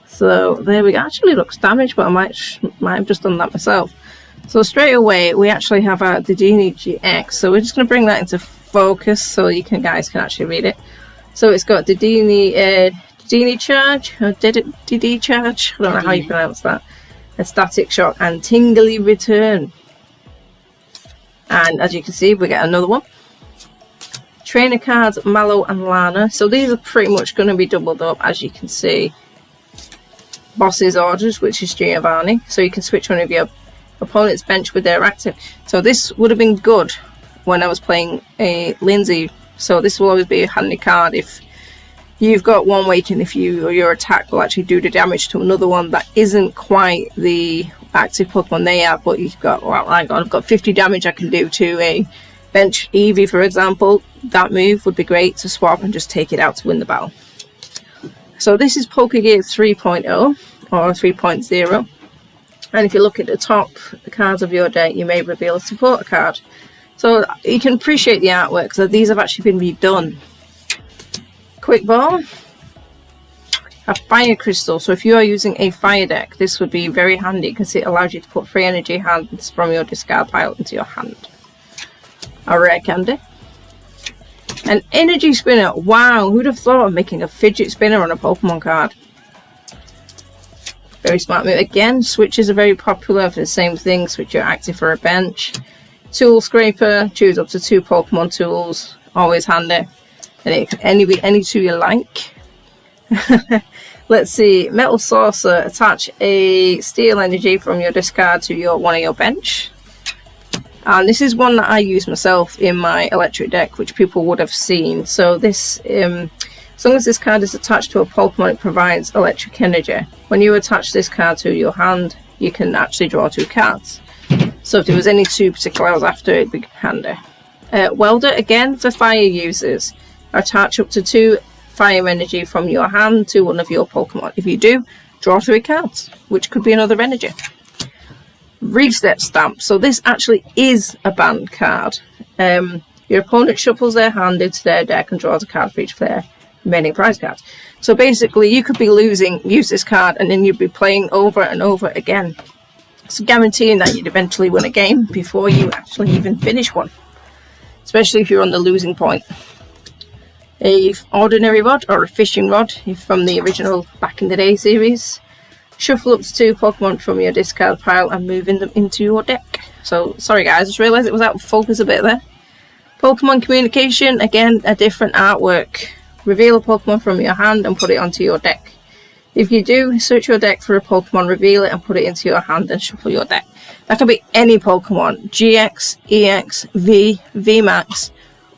So there we go. Actually looks damaged, but I might have just done that myself. So straight away, we actually have our Dratini GX. So we're just going to bring that into focus so you guys can actually read it. So it's got Dratini charge, or DD charge. I don't know how you pronounce that. A static shock and tingly return. And as you can see, we get another one. Trainer cards, Mallow and Lana. So these are pretty much going to be doubled up, as you can see. Boss's orders, which is Giovanni. So you can switch one of your opponent's bench with their active. So this would have been good when I was playing a Lindsay. So this will always be a handy card if you've got one weaken, if your attack will actually do the damage to another one that isn't quite the active Pokemon they have, but you've got, well, I've got 50 damage I can do to a bench Eevee, for example. That move would be great to swap and just take it out to win the battle. So this is Pokegear 3.0 or 3.0. And if you look at the top, the cards of your deck, you may reveal a supporter card. So you can appreciate the artwork, so these have actually been redone. Quick Ball, a Fire Crystal. So if you are using a fire deck, this would be very handy because it allows you to put free energy hands from your discard pile into your hand. a rare candy, an energy spinner. Wow, who'd have thought of making a fidget spinner on a Pokemon card? Very smart move. Again, switches are very popular for the same thing. Switch your active for a bench. Tool scraper, choose up to 2 Pokemon tools, always handy. And any two you like. Let's see, Metal Saucer, attach a steel energy from your discard to one of your bench. And this is one that I use myself in my electric deck, which people would have seen. So this, as long as this card is attached to a Pokemon, it provides electric energy. When you attach this card to your hand, you can actually draw 2 cards. So if there was any 2 particular I was after, it'd be handy. Welder, again, for fire users. Attach up to 2 fire energy from your hand to one of your Pokemon. If you do, draw 3 cards, which could be another energy. Reset Stamp. So this actually is a banned card. Your opponent shuffles their hand into their deck and draws a card for each of their remaining prize cards. So basically, you could be use this card, and then you'd be playing over and over again. So guaranteeing that you'd eventually win a game before you actually even finish one. Especially if you're on the losing point. A ordinary rod or a fishing rod from the original back in the day series. Shuffle up to 2 Pokemon from your discard pile and moving them into your deck. So sorry guys, I just realised it was out of focus a bit there. Pokemon communication, again a different artwork. Reveal a Pokemon from your hand and put it onto your deck. If you do, search your deck for a Pokemon, reveal it and put it into your hand and shuffle your deck. That could be any Pokemon. GX, EX, V, VMAX,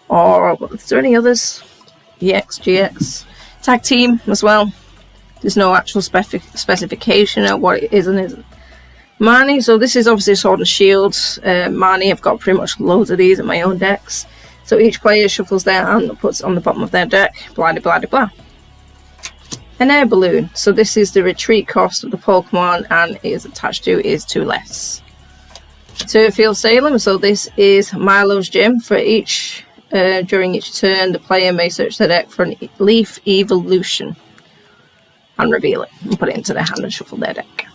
or is there any others? EX, GX. Tag team as well. There's no actual specification of what it is and isn't. Marnie, so this is obviously Sword and Shield. Marnie, I've got pretty much loads of these in my own decks. So each player shuffles their hand and puts it on the bottom of their deck. Blah, blah, blah, blah. An air balloon. So this is the retreat cost of the Pokemon, and it is attached to is 2 less. Turfield Salem. So this is Milo's gym. For each during each turn, the player may search their deck for an Leaf Evolution and reveal it and put it into their hand and shuffle their deck.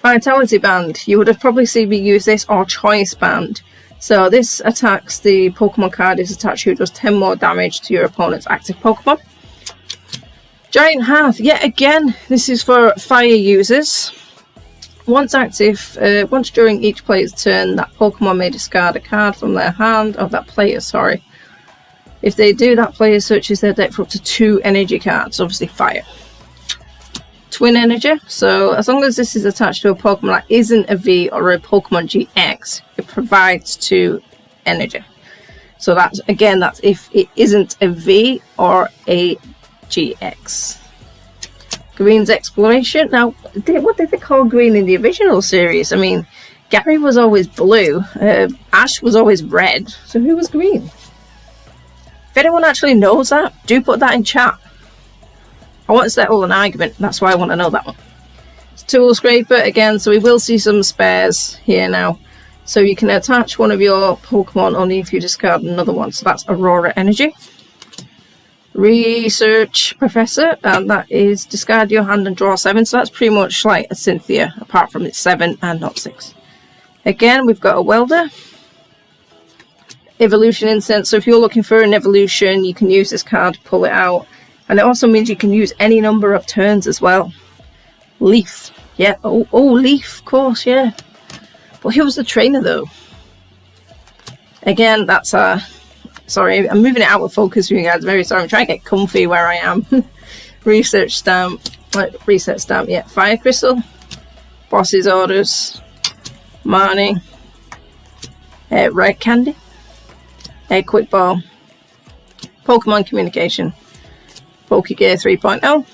Vitality Band. You would have probably seen me use this, or Choice Band. So this attacks the Pokemon card is attached to, does 10 more damage to your opponent's active Pokemon. Giant Hearth. Yet again, this is for fire users. Once active, once during each player's turn, that Pokemon may discard a card from their hand, of that player, sorry. If they do, that player searches their deck for up to 2 energy cards, obviously fire. Twin Energy. So as long as this is attached to a Pokemon that isn't a V or a Pokemon GX, it provides 2 energy. So that's, again, that's if it isn't a V or a GX. Green's Exploration. Now, what did they call green in the original series? I mean, Gary was always blue, Ash was always red, so who was green? If anyone actually knows that, do put that in chat. I want to settle an argument, that's why I want to know that one. Tool Scraper, again, so we will see some spares here now. So you can attach one of your Pokemon only if you discard another one, so that's Aurora Energy. Research Professor, and that is discard your hand and draw 7, so that's pretty much like a Cynthia, apart from it's 7 and not 6. Again, we've got a Welder. Evolution Incense, so if you're looking for an evolution, you can use this card to pull it out. And it also means you can use any number of turns as well. Leaf. Yeah, oh Leaf, of course, yeah. But who was the trainer though? Again, that's sorry, I'm moving it out of focus for you guys. Very sorry, I'm trying to get comfy where I am. Research Stamp, Reset Stamp, yeah. Fire Crystal, Boss's Orders, Marnie, Red Candy, Quick Ball, Pokemon Communication, Pokegear 3.0,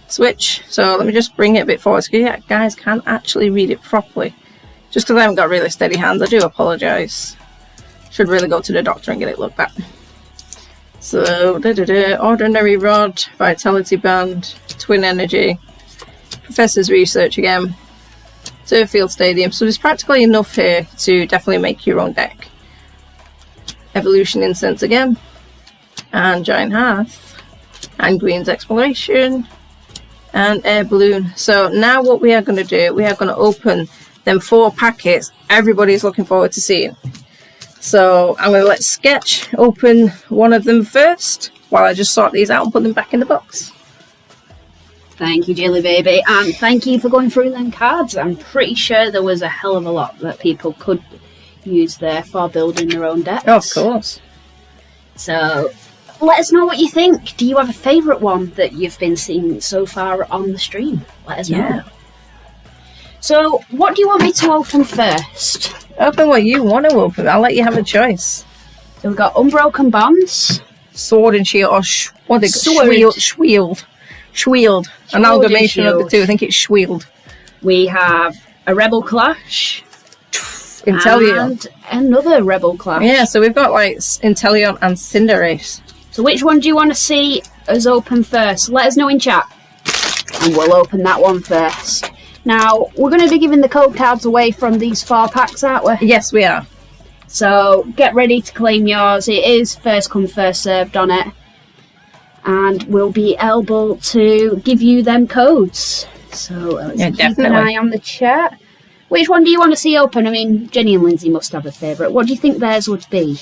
Switch. So let me just bring it a bit forward so you guys can't actually read it properly. Just because I haven't got really steady hands, I do apologise. Should really go to the doctor and get it looked at. So, Ordinary Rod, Vitality Band, Twin Energy, Professor's Research again, Turfield Stadium. So there's practically enough here to definitely make your own deck. Evolution Incense again, and Giant Hearth, and Green's Exploration, and Air Balloon. So now what we are going to do, we are going to open them 4 packets everybody's looking forward to seeing. So I'm going to let Sketch open one of them first while I just sort these out and put them back in the box. Thank you, Jilly Baby, and thank you for going through them cards. I'm pretty sure there was a hell of a lot that people could use there for building their own decks. Oh, of course. So let us know what you think. Do you have a favourite one that you've been seeing so far on the stream? Let us know. So what do you want me to open first? Open what you want to open. I'll let you have a choice. So we've got Unbroken Bonds, Sword and Shield, or what they Shield. An amalgamation of the two. I think it's Shield. We have a Rebel Clash. Inteleon. And another Rebel Clash. Yeah, so we've got like Inteleon and Cinderace. So which one do you want to see us open first? Let us know in chat. And we'll open that one first. Now, we're going to be giving the code cards away from these 4 packs, aren't we? Yes, we are. So get ready to claim yours. It is first come, first served on it. And we'll be able to give you them codes. So let's keep an eye on the chat. Which one do you want to see open? I mean, Jenny and Lindsay must have a favourite. What do you think theirs would be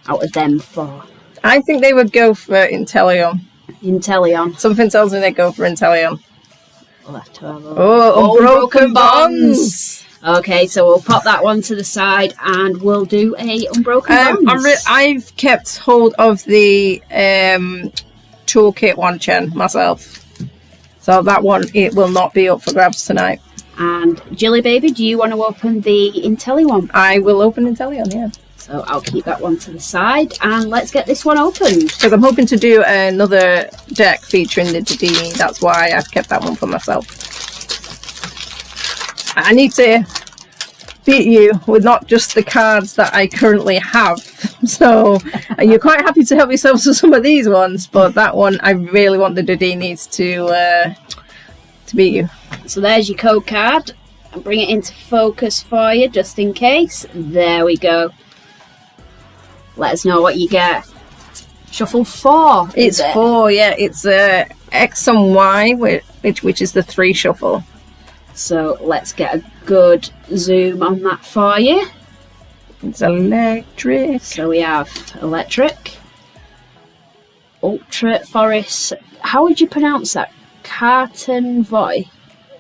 out of them 4? I think they would go for Inteleon. Inteleon. Something tells me they'd go for Inteleon. We'll have to have a Oh, Unbroken Bonds! Okay, so we'll pop that one to the side and we'll do a Unbroken Bonds. I've kept hold of the Toolkit one, Chen, myself. So that one, it will not be up for grabs tonight. And Jilly Baby, do you want to open the Inteleon? I will open Inteleon, yeah. So I'll keep that one to the side and let's get this one opened. Because I'm hoping to do another deck featuring the Dratini. That's why I've kept that one for myself. I need to beat you with not just the cards that I currently have. So you're quite happy to help yourself to some of these ones, but that one I really want the Dratinis to beat you. So there's your code card. I'll bring it into focus for you just in case. There we go. Let us know what you get. Shuffle 4. It's 4, yeah. It's X and Y, which is the 3 shuffle. So let's get a good zoom on that for you. It's electric. So we have electric, ultra forest. How would you pronounce that? Cartonvoy.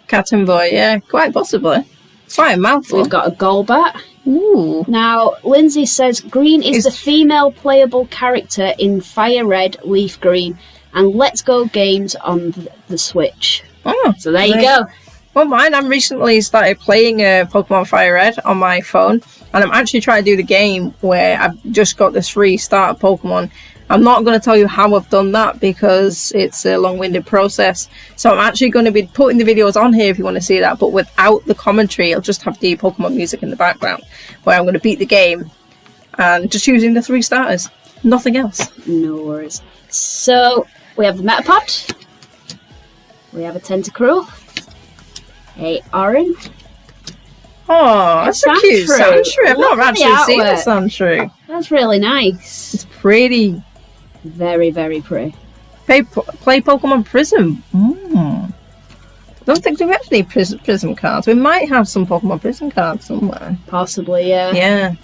Cartonvoy, yeah, quite possibly. It's quite a mouthful. We've got a Golbat. Ooh. Now, Lindsay says green is the female playable character in Fire Red, Leaf Green, and Let's Go games on the Switch. Oh, so there you go. Well, mine, I'm recently started playing Pokemon Fire Red on my phone, and I'm actually trying to do the game where I've just got this free starter Pokemon. I'm not going to tell you how I've done that because it's a long-winded process. So I'm actually going to be putting the videos on here if you want to see that, but without the commentary. I'll just have the Pokemon music in the background where I'm going to beat the game and just using the 3 starters. Nothing else. No worries. So we have the Metapod. We have a Tentacruel. A Orin. Oh, that's a cute Sandshrew. I've not actually seen a Sandshrew. That's really nice. It's pretty. Very, very pretty. Play Pokemon Prism. I don't think we have any Prism cards. We might have some Pokemon Prism cards somewhere. Possibly, yeah. Yeah.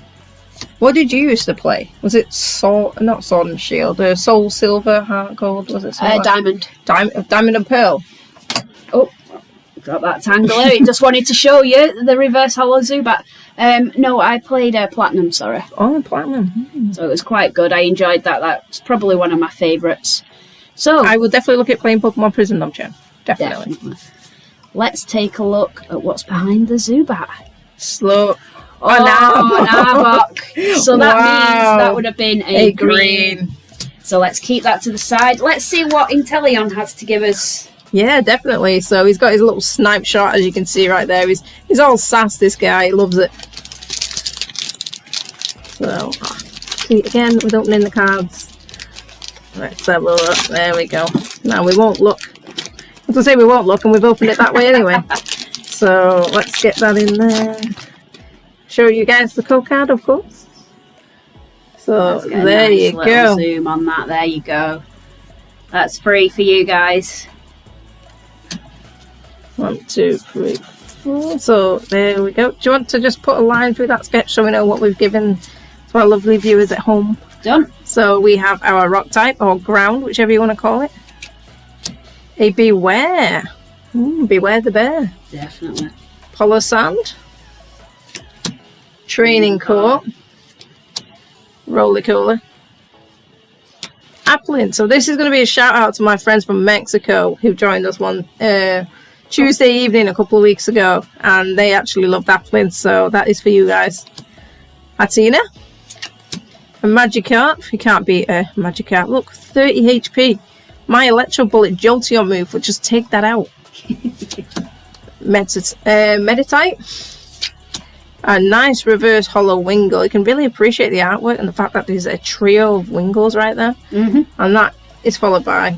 What did you used to play? Was it not Sword and Shield? Soul Silver, Heart Gold? Was it? Diamond. Diamond and Pearl. Oh, got that Tangler. It just wanted to show you the reverse holo Zubat. No, I played Platinum, sorry. Oh, Platinum. So it was quite good. I enjoyed that. That's probably one of my favourites. So I would definitely look at playing Pokemon Prism, Chen. Definitely. Let's take a look at what's behind the Zubat. Slow. Oh, an Arbok. So that means that would have been a green. So let's keep that to the side. Let's see what Inteleon has to give us. Yeah, definitely. So he's got his little snipe shot, as you can see right there. He's all sass, this guy. He loves it. So, see, again, with opening the cards. Let's have a look. There we go. Now, we won't look. As I say, we won't look, and we've opened it that way anyway. So, let's get that in there. Show you guys the code card, of course. So, there you go. Zoom on that. There you go. That's free for you guys. 1, 2, 3, So there we go. Do you want to just put a line through that sketch so we know what we've given to our lovely viewers at home? Done. So we have our rock type, or ground, whichever you want to call it. A beware. Beware the bear. Definitely. Polo sand. Training court. Roly Cola. Applin. So this is going to be a shout out to my friends from Mexico who joined us one Tuesday evening a couple of weeks ago, and they actually loved Applin, so that is for you guys. Athena. A Magikarp. You can't beat a Magikarp. Look, 30 HP. My Electro Bullet Jolteon move would just take that out. Meditite. A nice reverse hollow Wingull. You can really appreciate the artwork and the fact that there's a trio of Wingulls right there. And that is followed by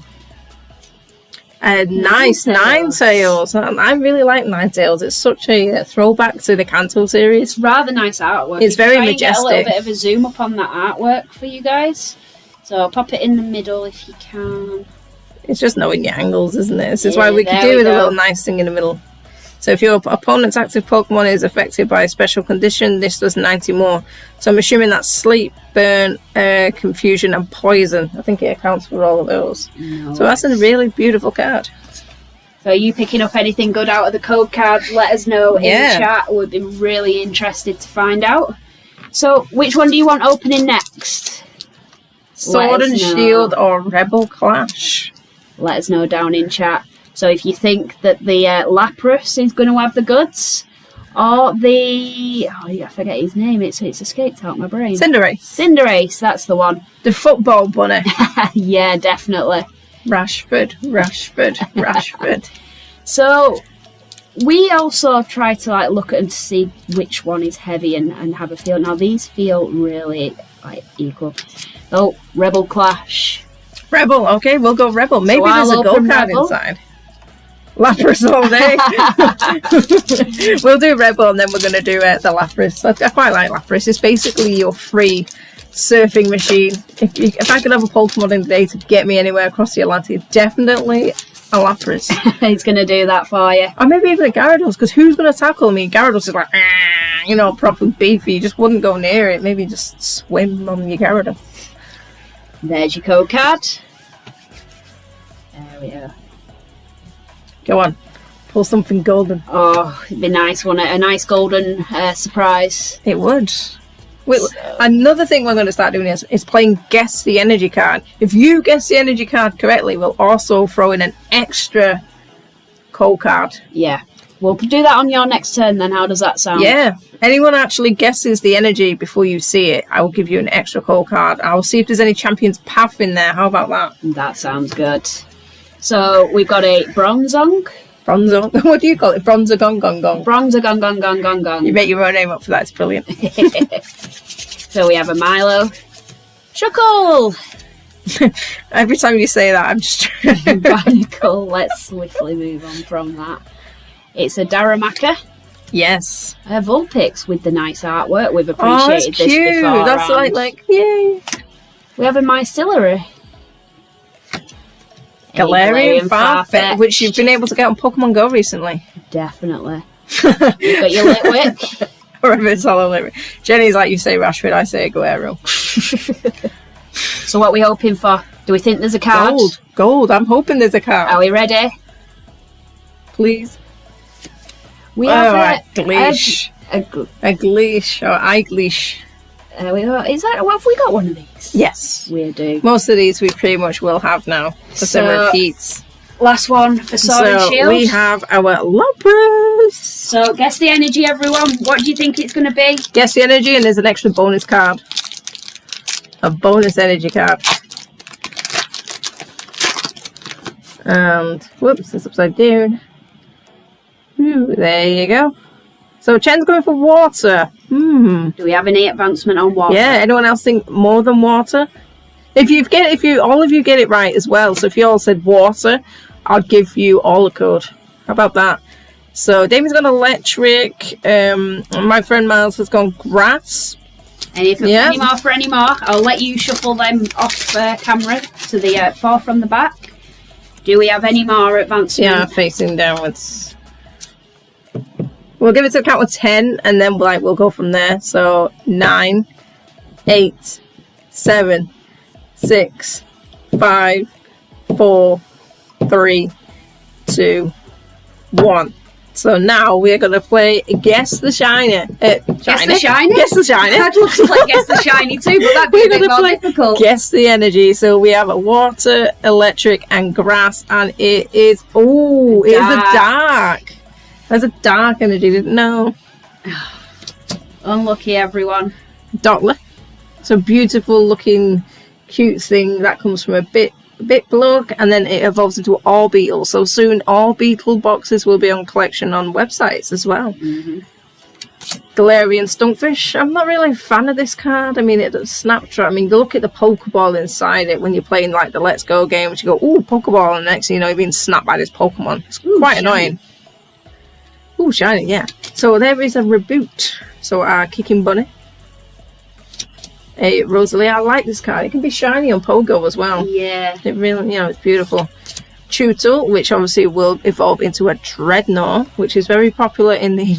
a nice Ninetales. I really like Ninetales. It's such a throwback to the Kanto series. It's rather nice artwork. It's very majestic. Get a little bit of a zoom up on that artwork for you guys. So I'll pop it in the middle if you can. It's just knowing your angles, isn't it? This is why we could do with a little nice thing in the middle. So if your opponent's active Pokemon is affected by a special condition, this does 90 more. So I'm assuming that's sleep, burn, confusion, and poison. I think it accounts for all of those. No. So that's a really beautiful card. So are you picking up anything good out of the code cards? Let us know in the chat. We'd be really interested to find out. So which one do you want opening next? Sword and Shield or Rebel Clash? Let us know down in chat. So if you think that the Lapras is going to have the goods, or the... Oh, yeah, I forget his name. It's escaped out my brain. Cinderace. Cinderace, that's the one. The football bunny. Yeah, definitely. Rashford. So we also try to look at them to see which one is heavy and have a feel. Now these feel really equal. Oh, Rebel Clash. Rebel, okay, we'll go Rebel. Maybe So there's a gold card inside. Lapras all day. We'll do Rebel and then we're going to do the Lapras. I quite like Lapras. It's basically your free surfing machine. If I could have a Pokemon in the day to get me anywhere across the Atlantic, definitely a Lapras. He's going to do that for you. Or maybe even a Gyarados, because who's going to tackle me? Gyarados is like, properly beefy. You just wouldn't go near it. Maybe just swim on your Gyarados. There's your code card. There we are. Go on. Pull something golden. Oh, it'd be nice, wouldn't it? A nice golden surprise. It would. Another thing we're going to start doing is playing Guess the Energy card. If you guess the energy card correctly, we'll also throw in an extra code card. Yeah. We'll do that on your next turn then. How does that sound? Yeah. Anyone actually guesses the energy before you see it, I will give you an extra code card. I'll see if there's any Champion's Path in there. How about that? That sounds good. So we've got a Bronzong. Bronzong? What do you call it? Bronzagong gong gong. Bronzagong gong gong gong gong. You make your own name up for that. It's brilliant. So we have a Milo. Shuckle! Every time you say that, I'm just trying. Barnacle. Let's swiftly move on from that. It's a Darumaka. Yes. A Vulpix with the nice artwork. We've appreciated this before. That's like, yay. We have a Mycillary. Galerion Farfetch, which you've been able to get on Pokemon Go recently. Definitely. You've got your Litwick. Or if it's all Litwick. Jenny's like, you say Rashford, I say Aguero. So what are we hoping for? Do we think there's a card? Gold. I'm hoping there's a card. Are we ready? Please. We have a Gleesh. A Gleesh or Igleesh. Is that? Have we got one of these? Yes. We do. Most of these we pretty much will have now. For some repeats. Last one for Sword and Shield. We have our Lapras. So guess the energy, everyone. What do you think it's going to be? Guess the energy, and there's an extra bonus card. A bonus energy card. And whoops, it's upside down. Ooh, there you go. So Chen's going for water. Do we have any advancement on water? Yeah. Anyone else think more than water? If all of you get it right as well. So if you all said water, I'd give you all a code. How about that? So Damien's got electric. My friend Miles has gone grass. Any more for any more? I'll let you shuffle them off camera to the 4 from the back. Do we have any more advancement? Yeah, facing downwards. We'll give it to a count of 10, and then we'll go from there. So 9, 8, 7, 6, 5, 4, 3, 2, 1. So now we're going to play Guess the Shiny. Guess the Shiny? Guess the Shiny. I'd love to play Guess the Shiny too, but that'd be a bit more difficult. Guess the energy. So we have water, electric, and grass, and it is... Oh, it is a dark. There's a dark energy, didn't know. Unlucky, everyone. Dottler. So beautiful looking, cute thing that comes from a bit block, and then it evolves into all beetle. So soon all beetle boxes will be on collection on websites as well. Galerion Stunkfish. I'm not really a fan of this card. I mean, it's Snapshot. I mean, look at the Pokeball inside it when you're playing like the Let's Go game, which you go, ooh, Pokeball, and next thing you know, you're being snapped by this Pokemon. It's quite annoying. Ooh, shiny, yeah. So there is a Reboot. So our Kicking Bunny. A Rosalie. I like this card. It can be shiny on Pogo as well. Yeah. It really, it's beautiful. Tootle, which obviously will evolve into a Dreadnought, which is very popular in the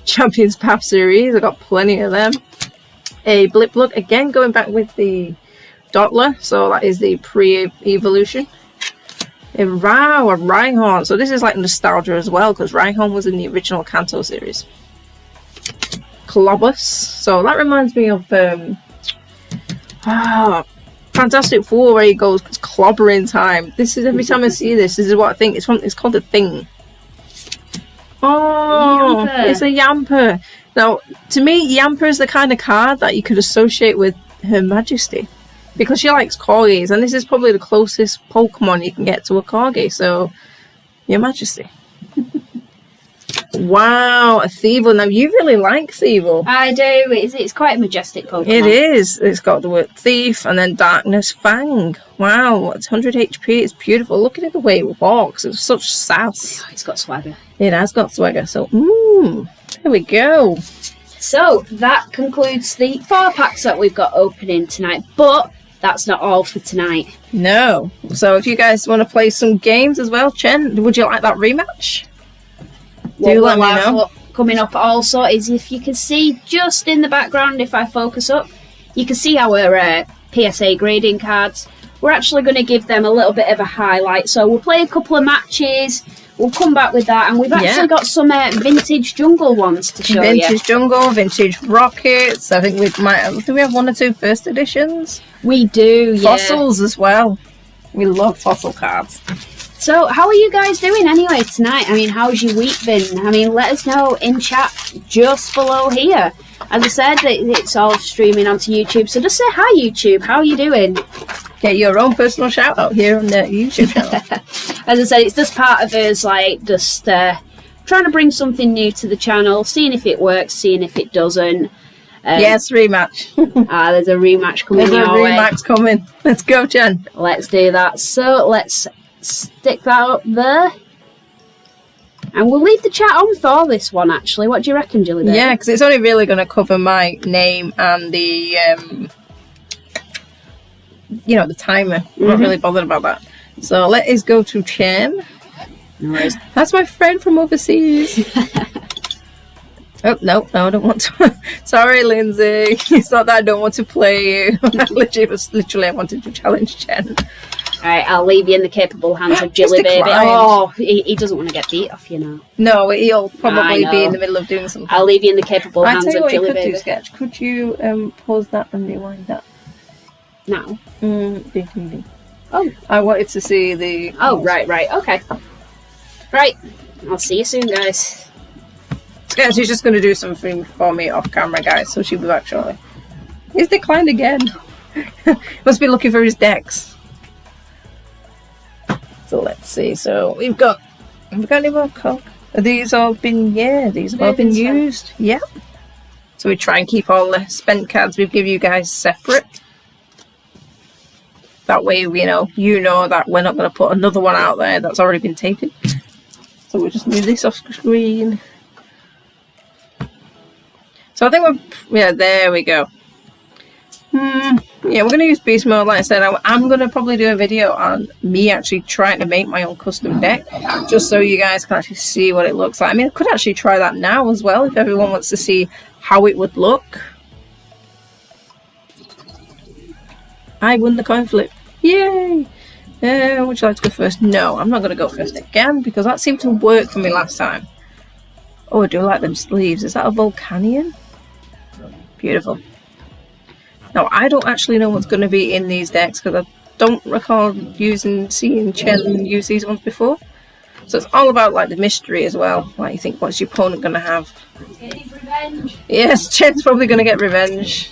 Champions Path series. I've got plenty of them. A Blipblook, again going back with the Dottler, so that is the pre-evolution. A Rhyhorn. So this is like nostalgia as well, because Rhyhorn was in the original Kanto series. Clobbus. So that reminds me of Fantastic Four, where he goes, it's clobbering time. This is, every time I see this is what I think. It's called a thing. Oh, Yamper. It's a Yamper. Now, to me, Yamper is the kind of card that you could associate with Her Majesty, because she likes corgis, and this is probably the closest Pokemon you can get to a corgi. So, Your Majesty. Wow, a Thievul. Now, you really like Thievul. I do. It's quite a majestic Pokemon. It is. It's got the word Thief and then Darkness Fang. Wow, it's 100 HP. It's beautiful. Look at the way it walks. It's such sass. Oh, it's got swagger. It has got swagger. So, there we go. So, that concludes the 4 packs that we've got opening tonight. But that's not all for tonight. No. So, if you guys want to play some games as well, Chen, would you like that rematch? What Do let me know. Coming up also is, if you can see just in the background, if I focus up, you can see our PSA grading cards. We're actually going to give them a little bit of a highlight. So we'll play a couple of matches. We'll come back with that. And we've actually got some vintage jungle ones to show you. Vintage jungle, vintage rockets. I think do we have 1 or 2 first editions? We do, yeah. Fossils as well. We love fossil cards. So, how are you guys doing anyway tonight? I mean, how's your week been? I mean, let us know in chat just below here. As I said, it's all streaming onto YouTube, so just say hi, YouTube. How are you doing? Get your own personal shout out here on the YouTube channel. As I said, it's just part of us, like, just trying to bring something new to the channel, seeing if it works, seeing if it doesn't. Yes, rematch. There's a rematch coming There's a your way. rematch coming. Let's go, Jen. Let's do that. So, let's stick that up there. And we'll leave the chat on for this one, actually. What do you reckon, Julie? Yeah, because it's only really going to cover my name and the, the timer. I'm not really bothered about that. So let us go to Chen. No worries. That's my friend from overseas. Oh, no, I don't want to. Sorry, Lindsay. It's not that I don't want to play you. Literally, I wanted to challenge Chen. Alright, I'll leave you in the capable hands of Jilly Baby. Oh, he doesn't want to get beat off, you know. No, he'll probably be in the middle of doing something. I'll leave you in the capable hands of Jilly Baby. Sketch. Could you pause that and rewind that? Now? Oh, I wanted to see the... Oh, right, okay. Right, I'll see you soon, guys. Yeah, she's just going to do something for me off camera, guys, so she'll be back shortly. He's declined again. Must be looking for his decks. So let's see. So have we got any more coke? Have these all been, these have all been used. Yeah. So we try and keep all the spent cards we give you guys separate. That way, you know that we're not going to put another one out there that's already been taken. So we'll just move this off screen. So I think there we go. Yeah, we're going to use beast mode. Like I said, I'm going to probably do a video on me actually trying to make my own custom deck, just so you guys can actually see what it looks like. I mean, I could actually try that now as well if everyone wants to see how it would look. I won the coin flip. Yay! Would you like to go first? No, I'm not going to go first again because that seemed to work for me last time. Oh, I do like them sleeves. Is that a Volcanion? Beautiful. Now, I don't actually know what's going to be in these decks because I don't recall seeing Chen use these ones before. So it's all about like the mystery as well. Like you think, what's your opponent going to have? Getting revenge. Yes, Chen's probably going to get revenge.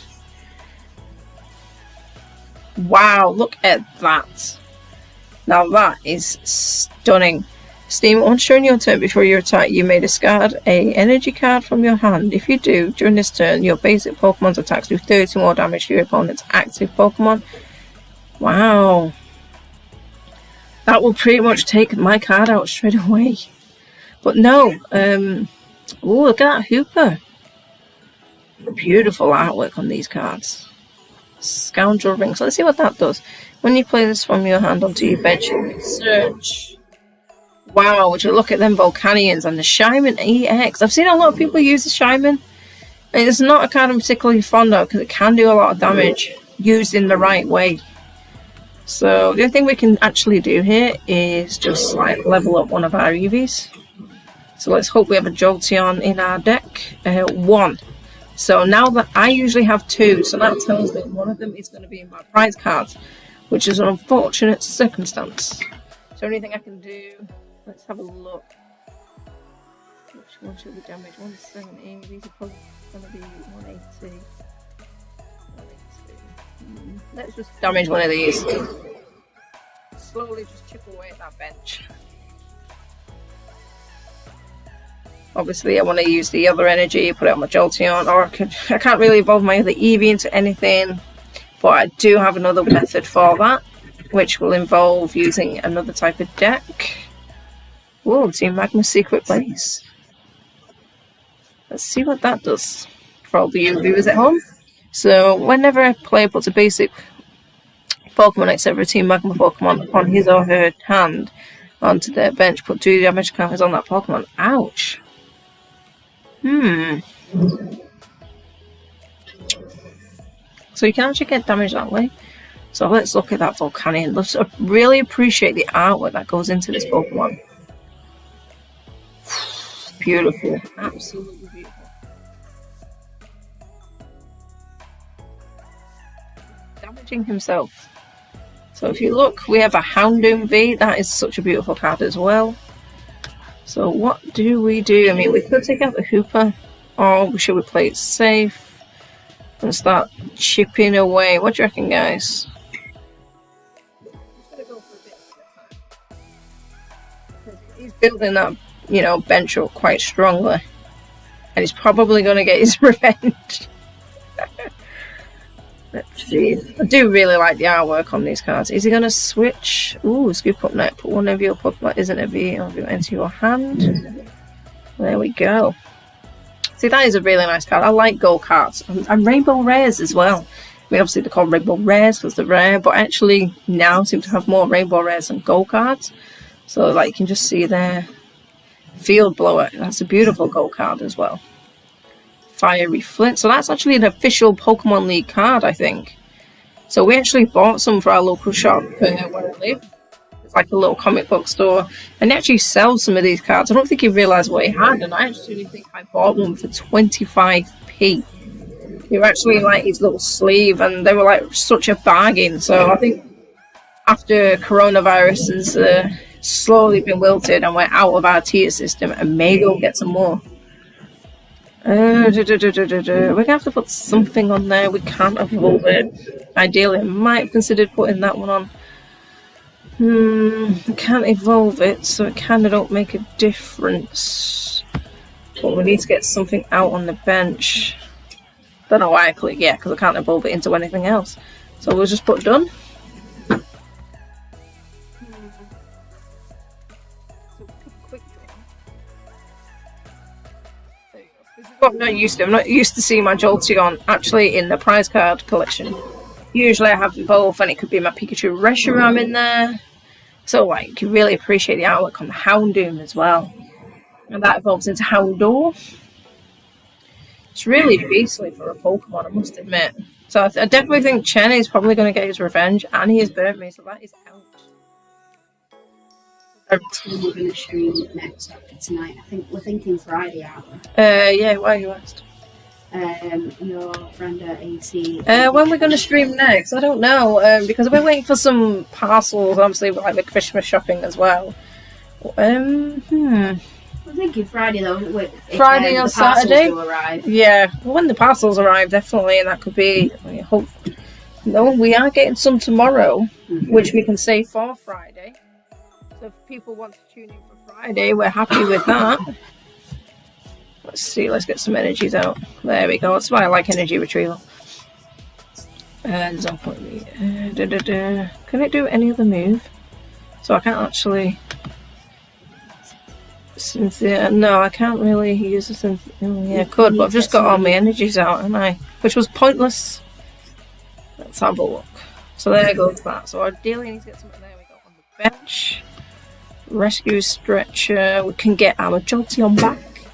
Wow, look at that. Now that is stunning. Steam, once during your turn before you attack, you may discard an energy card from your hand. If you do, during this turn, your basic Pokemon's attacks do 30 more damage to your opponent's active Pokemon. Wow. That will pretty much take my card out straight away. But no, oh, look at that Hooper. Beautiful artwork on these cards. Scoundrel Ring. So let's see what that does. When you play this from your hand onto your bench, you can search. Wow, would you look at them Volcanions and the Shyman EX. I've seen a lot of people use the Shyman. It's not a card I'm particularly fond of because it can do a lot of damage used in the right way. So the only thing we can actually do here is just like level up one of our Eevees. So let's hope we have a Jolteon in our deck. 1. So now that I usually have 2, so that tells me one of them is going to be in my prize cards, which is an unfortunate circumstance. Is there anything I can do? Let's have a look. Which one should we damage? 170. These are probably going to be 180. 180. Let's just damage one of these. Slowly just chip away at that bench. Obviously, I want to use the other energy, put it on my Jolteon, or I can't really evolve my other Eevee into anything. But I do have another method for that, which will involve using another type of deck. Whoa, Team Magma Secret Base. Let's see what that does for all the viewers at home. So, whenever a player puts a basic Pokemon except for a Team Magma Pokemon on his or her hand onto their bench, put 2 damage counters on that Pokemon. Ouch. So you can actually get damage that way. So let's look at that Volcanion. Let's really appreciate the artwork that goes into this Pokemon. Beautiful. Absolutely beautiful. Damaging himself. So if you look, we have a Houndoom V. That is such a beautiful card as well. So what do we do? I mean, we could take out the Hooper, or should we play it safe and start chipping away? What do you reckon, guys? He's building that, you know, bench up quite strongly, and he's probably going to get his revenge. Let's see. I do really like the artwork on these cards. Is he going to switch? Ooh, scoop up net. Put one of your Pokemon isn't a V into your hand. There we go. See, that is a really nice card. I like gold cards. And rainbow rares as well. I mean, obviously they're called rainbow rares because they're rare, but actually now seem to have more rainbow rares than gold cards. So, like, you can just see there. Field Blower. That's a beautiful gold card as well. Fiery Flint. So that's actually an official Pokemon League card, I think. So we actually bought some for our local shop where I live. It's like a little comic book store. And they actually sell some of these cards. I don't think he realised what he had. And I actually think I bought one for 25p. They were actually like his little sleeve. And they were like such a bargain. So I think after coronavirus has slowly been wilted and we're out of our tier system, and maybe we'll get some more. We're gonna have to put something on there. We can't evolve it. Ideally, I might have considered putting that one on. I can't evolve it, so it kind of don't make a difference. But we need to get something out on the bench. Don't know why I click yeah, because I can't evolve it into anything else. So we'll just put done. What I'm not used to. I'm not used to seeing my Jolteon actually in the prize card collection. Usually I have them both, and it could be my Pikachu Reshiram in there. So like, you can really appreciate the artwork on the Houndoom as well. And that evolves into Houndour. It's really beastly for a Pokemon, I must admit. So I definitely think Chen is probably going to get his revenge, and he has burnt me, so that is out. We're going to stream next after tonight. I think we're thinking Friday, aren't we? Yeah, why you asked? Your friend at AC. When we're going to stream next, I don't know, because we're waiting for some parcels, obviously, like the Christmas shopping as well. I'm thinking Friday though. Friday or Saturday? Arrive. Yeah, well, when the parcels arrive, definitely, and that could be. I hope. No, we are getting some tomorrow, which we can save for Friday. So if people want to tune in for Friday, we're happy with that. Let's see. Let's get some energies out. There we go. That's why I like energy retrieval. There's no point in me. Can it do any other move? So I can't actually. Cynthia, no, I can't really use a Cynthia. Yeah, I could, but I've just got all my energies out, haven't I? Which was pointless. Let's have a look. So there goes that. So ideally, I need to get something there. We go on the bench. Rescue Stretcher. We can get our Jolteon back.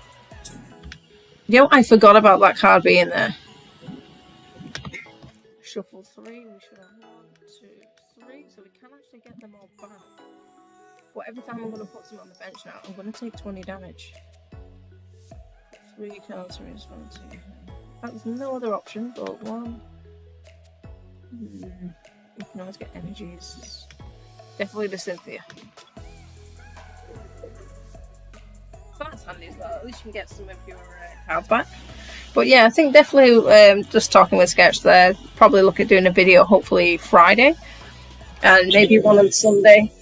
You know, I forgot about that card being there. Shuffle 3. We should have 1, 2, 3. So we can actually get them all back. But every time I'm going to put some on the bench now, I'm going to take 20 damage. 3 cards for responsibility. There's no other option but 1. You can always get energies. Definitely the Cynthia. So that's handy as well. At least you can get some of your cards back. But yeah, I think definitely just talking with Sketch there. Probably look at doing a video hopefully Friday. And maybe one on Sunday.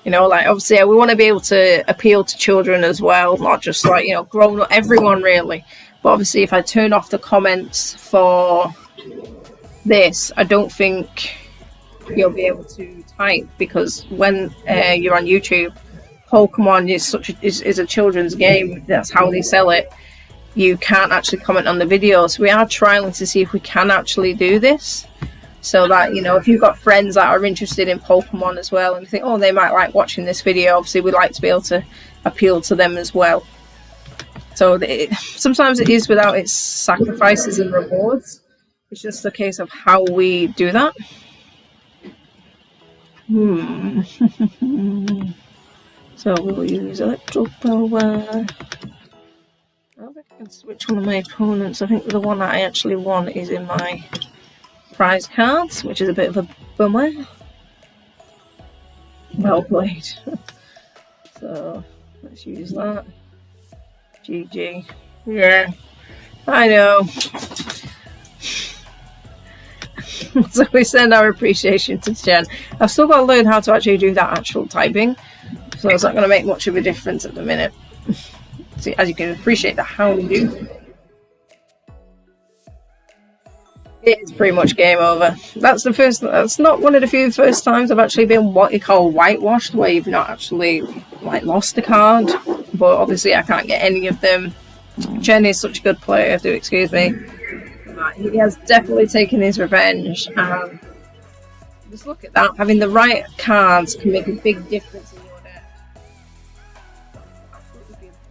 You know, like, obviously, we want to be able to appeal to children as well, not just, like, you know, grown up, everyone, really. But obviously, if I turn off the comments for this, I don't think you'll be able to type, because when you're on YouTube, Pokemon is a children's game. That's how they sell it. You can't actually comment on the video. So we are trying to see if we can actually do this. So that, you know, if you've got friends that are interested in Pokemon as well and you think, oh, they might like watching this video, obviously we'd like to be able to appeal to them as well. So sometimes it is without its sacrifices and rewards. It's just a case of how we do that. So we'll use Electro Power. I don't think I can switch one of my opponents. I think the one that I actually want is in my prize cards, which is a bit of a bummer. Well played. So let's use that. GG. Yeah, I know. So we send our appreciation to Jen. I've still got to learn how to actually do that actual typing, so it's not going to make much of a difference at the minute. See, as you can appreciate the Houndoom. It's pretty much game over. That's not one of the few first times I've actually been what you call whitewashed, where you've not actually like lost a card. But obviously I can't get any of them. Jen is such a good player, do excuse me. He has definitely taken his revenge. Just look at that. Having the right cards can make a big difference in your deck. Absolutely beautiful.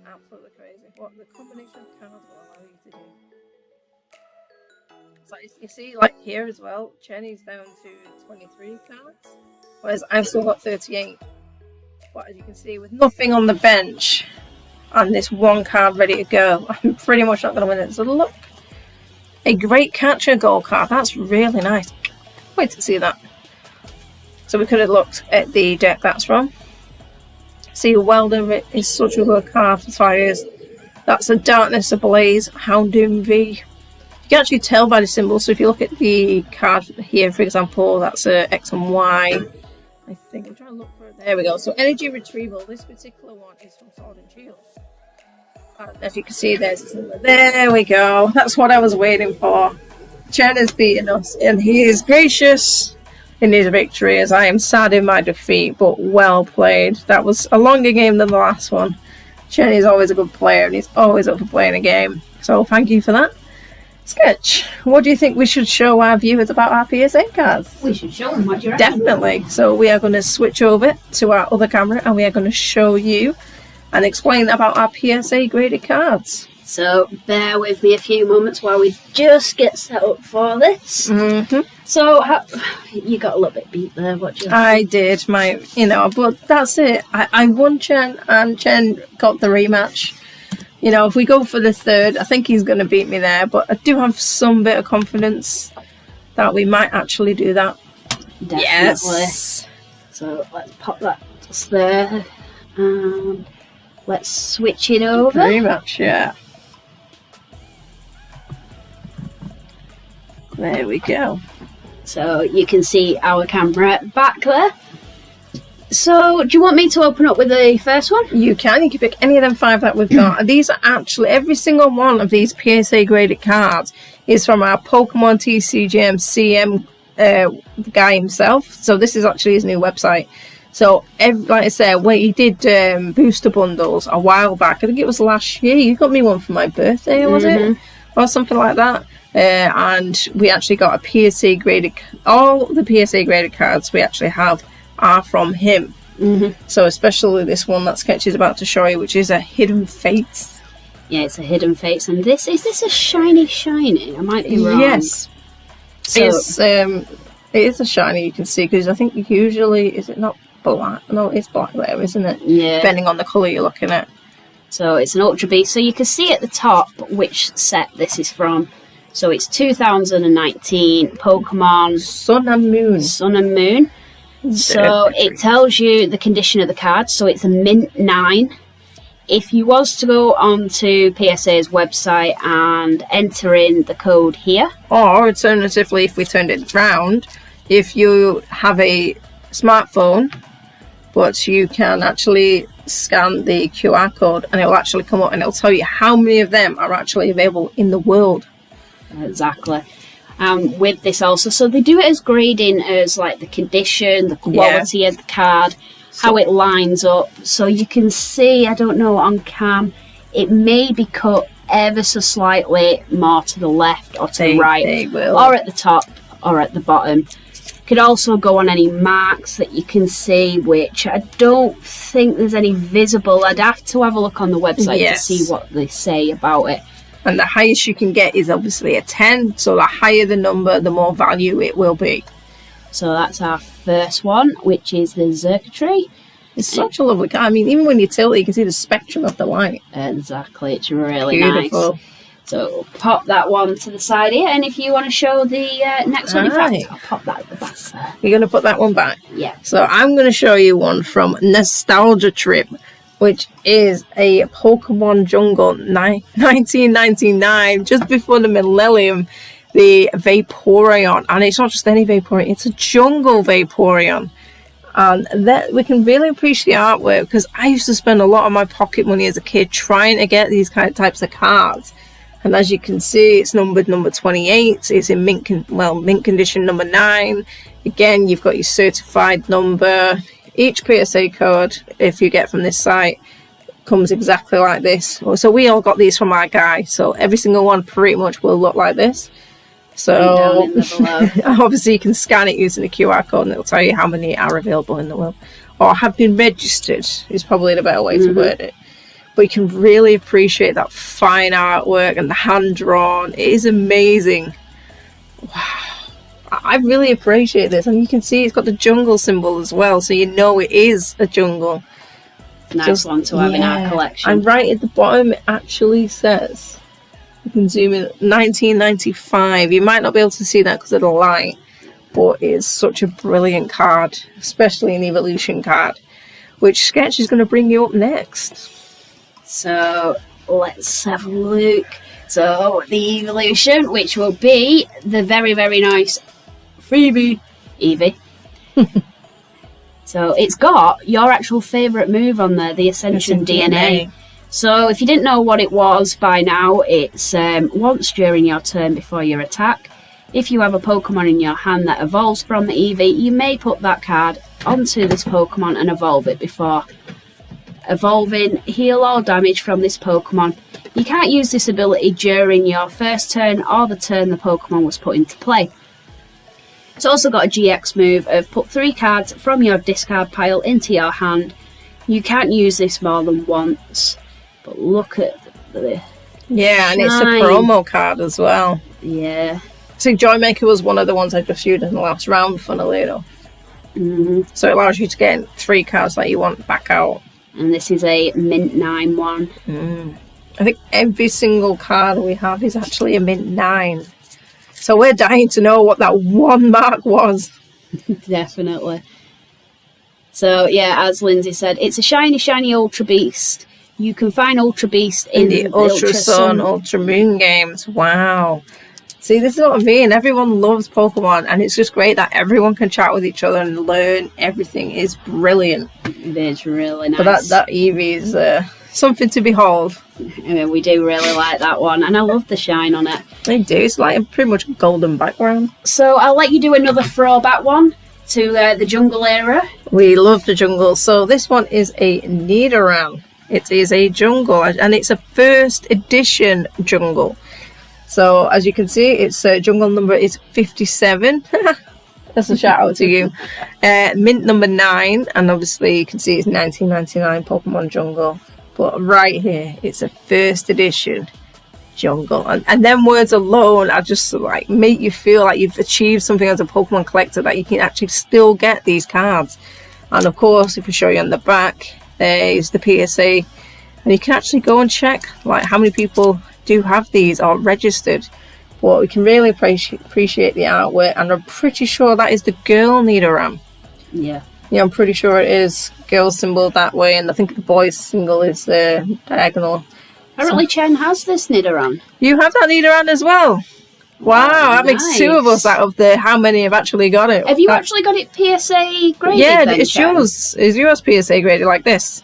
Absolutely crazy. What the combination of cards will allow you to do. So you see, like here as well, Chenny's down to 23 cards, whereas I've still got 38. But as you can see, with nothing on the bench and this one card ready to go, I'm pretty much not going to win it. So look, a Great Catcher gold card. That's really nice. Wait to see that. So we could have looked at the deck that's from. See, Welder is such a good card for fires. That's a Darkness Ablaze, Houndoom V. You can actually tell by the symbol. So if you look at the card here, for example, that's a X and Y. I think I'm trying to look for it. There we go. So energy retrieval. This particular one is from Sword and Shield. And as you can see, there's a symbol. There we go. That's what I was waiting for. Chen is beating us, and he is gracious in his victory, as I am sad in my defeat, but well played. That was a longer game than the last one. Chen is always a good player, and he's always up for playing a game. So thank you for that. Sketch, what do you think we should show our viewers about our PSA cards? We should show them, what do you reckon? Definitely. So we are going to switch over to our other camera, and we are going to show you and explain about our PSA graded cards. So bear with me a few moments while we just get set up for this. So you got a little bit beat there. What do you? I did but that's it. I won Chen, and Chen got the rematch. If we go for the third, I think he's going to beat me there. But I do have some bit of confidence that we might actually do that. Definitely. Yes. So let's pop that just there, and let's switch it over. Rematch, yeah. There we go. So you can see our camera back there. So do you want me to open up with the first one? You can pick any of them 5 that we've got. And these are actually, every single one of these PSA graded cards is from our Pokemon TCGM CM guy himself. So this is actually his new website. So like I said, when he did booster bundles a while back, I think it was last year, you got me one for my birthday, was it? Or something like that. And we actually got a PSA graded, all the PSA graded cards we actually have are from him. So especially this one that Sketch is about to show you, which is a Hidden Fates. Yeah, it's a Hidden Fates, and is this a shiny? I might be wrong. Yes. So it is a shiny, you can see, because I think usually, is it not black? No, it's black there, isn't it? Yeah. Depending on the colour you're looking at. So it's an Ultra Beast. So you can see at the top which set this is from. So it's 2019 Pokemon Sun and Moon. So it tells you the condition of the card. So it's a mint 9. If you was to go onto PSA's website and enter in the code here. Or alternatively, if we turned it round, if you have a smartphone, but you can actually scan the QR code and it will actually come up and it'll tell you how many of them are actually available in the world. Exactly. With this also, so they do it as grading as like the condition, the quality of the card, how it lines up. So you can see, I don't know on cam, it may be cut ever so slightly more to the left or to the right, they will. Or at the top or at the bottom. Could also go on any marks that you can see, which I don't think there's any visible. I'd have to have a look on the website to see what they say about it. And the highest you can get is obviously a 10, so the higher the number, the more value it will be. So that's our first one, which is the Xurkitree. It's such a lovely card. I mean, even when you tilt it, you can see the spectrum of the light. Exactly, it's really beautiful. Nice. So pop that one to the side here, and if you want to show the next one, in fact, I'll pop that at the back there. You're going to put that one back? Yeah. So I'm going to show you one from Nostalgia Trip, which is a Pokemon Jungle 1999, just before the millennium, the Vaporeon. And it's not just any Vaporeon, it's a Jungle Vaporeon. And that we can really appreciate the artwork, because I used to spend a lot of my pocket money as a kid trying to get these kind of types of cards. And as you can see, it's numbered number 28. It's in mint condition number 9. Again, you've got your certified number. Each PSA code, if you get from this site, comes exactly like this. So we all got these from our guy. So every single one pretty much will look like this. So obviously you can scan it using the QR code and it'll tell you how many are available in the world. Or have been registered is probably the better way to word it. But you can really appreciate that fine artwork and the hand-drawn. It is amazing. Wow. I really appreciate this, and you can see it's got the jungle symbol as well, so you know it is a jungle. Nice one to have in our collection. And right at the bottom it actually says, you can zoom in, 1995. You might not be able to see that because of the light, but it's such a brilliant card, especially an evolution card, which Sketch is going to bring you up next. So let's have a look. So the evolution, which will be the very, very nice Freebie Eevee. So it's got your actual favourite move on there, the Ascension DNA. So if you didn't know what it was by now, it's once during your turn before your attack, if you have a Pokemon in your hand that evolves from the EV, you may put that card onto this Pokemon and evolve it before evolving. Heal all damage from this Pokemon. You can't use this ability during your first turn or the turn the Pokemon was put into play. It's also got a GX move of put 3 cards from your discard pile into your hand. You can't use this more than once. But look at the Yeah, and it's a shine. promo card as well. Yeah. So Joymaker was one of the ones I just used in the last round, funnily enough. So it allows you to get 3 cards that you want back out. And this is a Mint 9 one. I think every single card we have is actually a Mint 9. So we're dying to know what that one mark was. Definitely. So, yeah, as Lindsay said, it's a shiny, shiny Ultra Beast. You can find Ultra Beast in the Ultra Sun, Ultra Moon games. Wow. See, this is what I mean. Everyone loves Pokemon, and it's just great that everyone can chat with each other and learn everything. It's brilliant. It is really nice. But that Eevee is something to behold. I mean, we do really like that one, and I love the shine on it. They do. It's like a pretty much golden background. So I'll let you do another throwback one to the jungle era. We love the jungle. So this one is a Nidoran. It is a jungle, and it's a first edition jungle. So as you can see, its jungle number is 57. That's a shout out to you. Mint number 9, and obviously you can see it's 1999 Pokemon jungle. But right here, it's a first edition jungle, and them words alone are just like make you feel like you've achieved something as a Pokemon collector, that you can actually still get these cards. And of course, if we show you on the back, there is the PSA, and you can actually go and check like how many people do have these or registered. But we can really appreciate the artwork, and I'm pretty sure that is the girl Nidoran. Yeah, I'm pretty sure it is girl symbol that way, and I think the boys symbol is diagonal. Apparently Chen has this Nidoran. You have that Nidoran as well. Wow, that makes 2 of us out of the how many have actually got it. Have you actually got it PSA graded? Yeah, then, it's Chen? yours. Is yours PSA graded like this?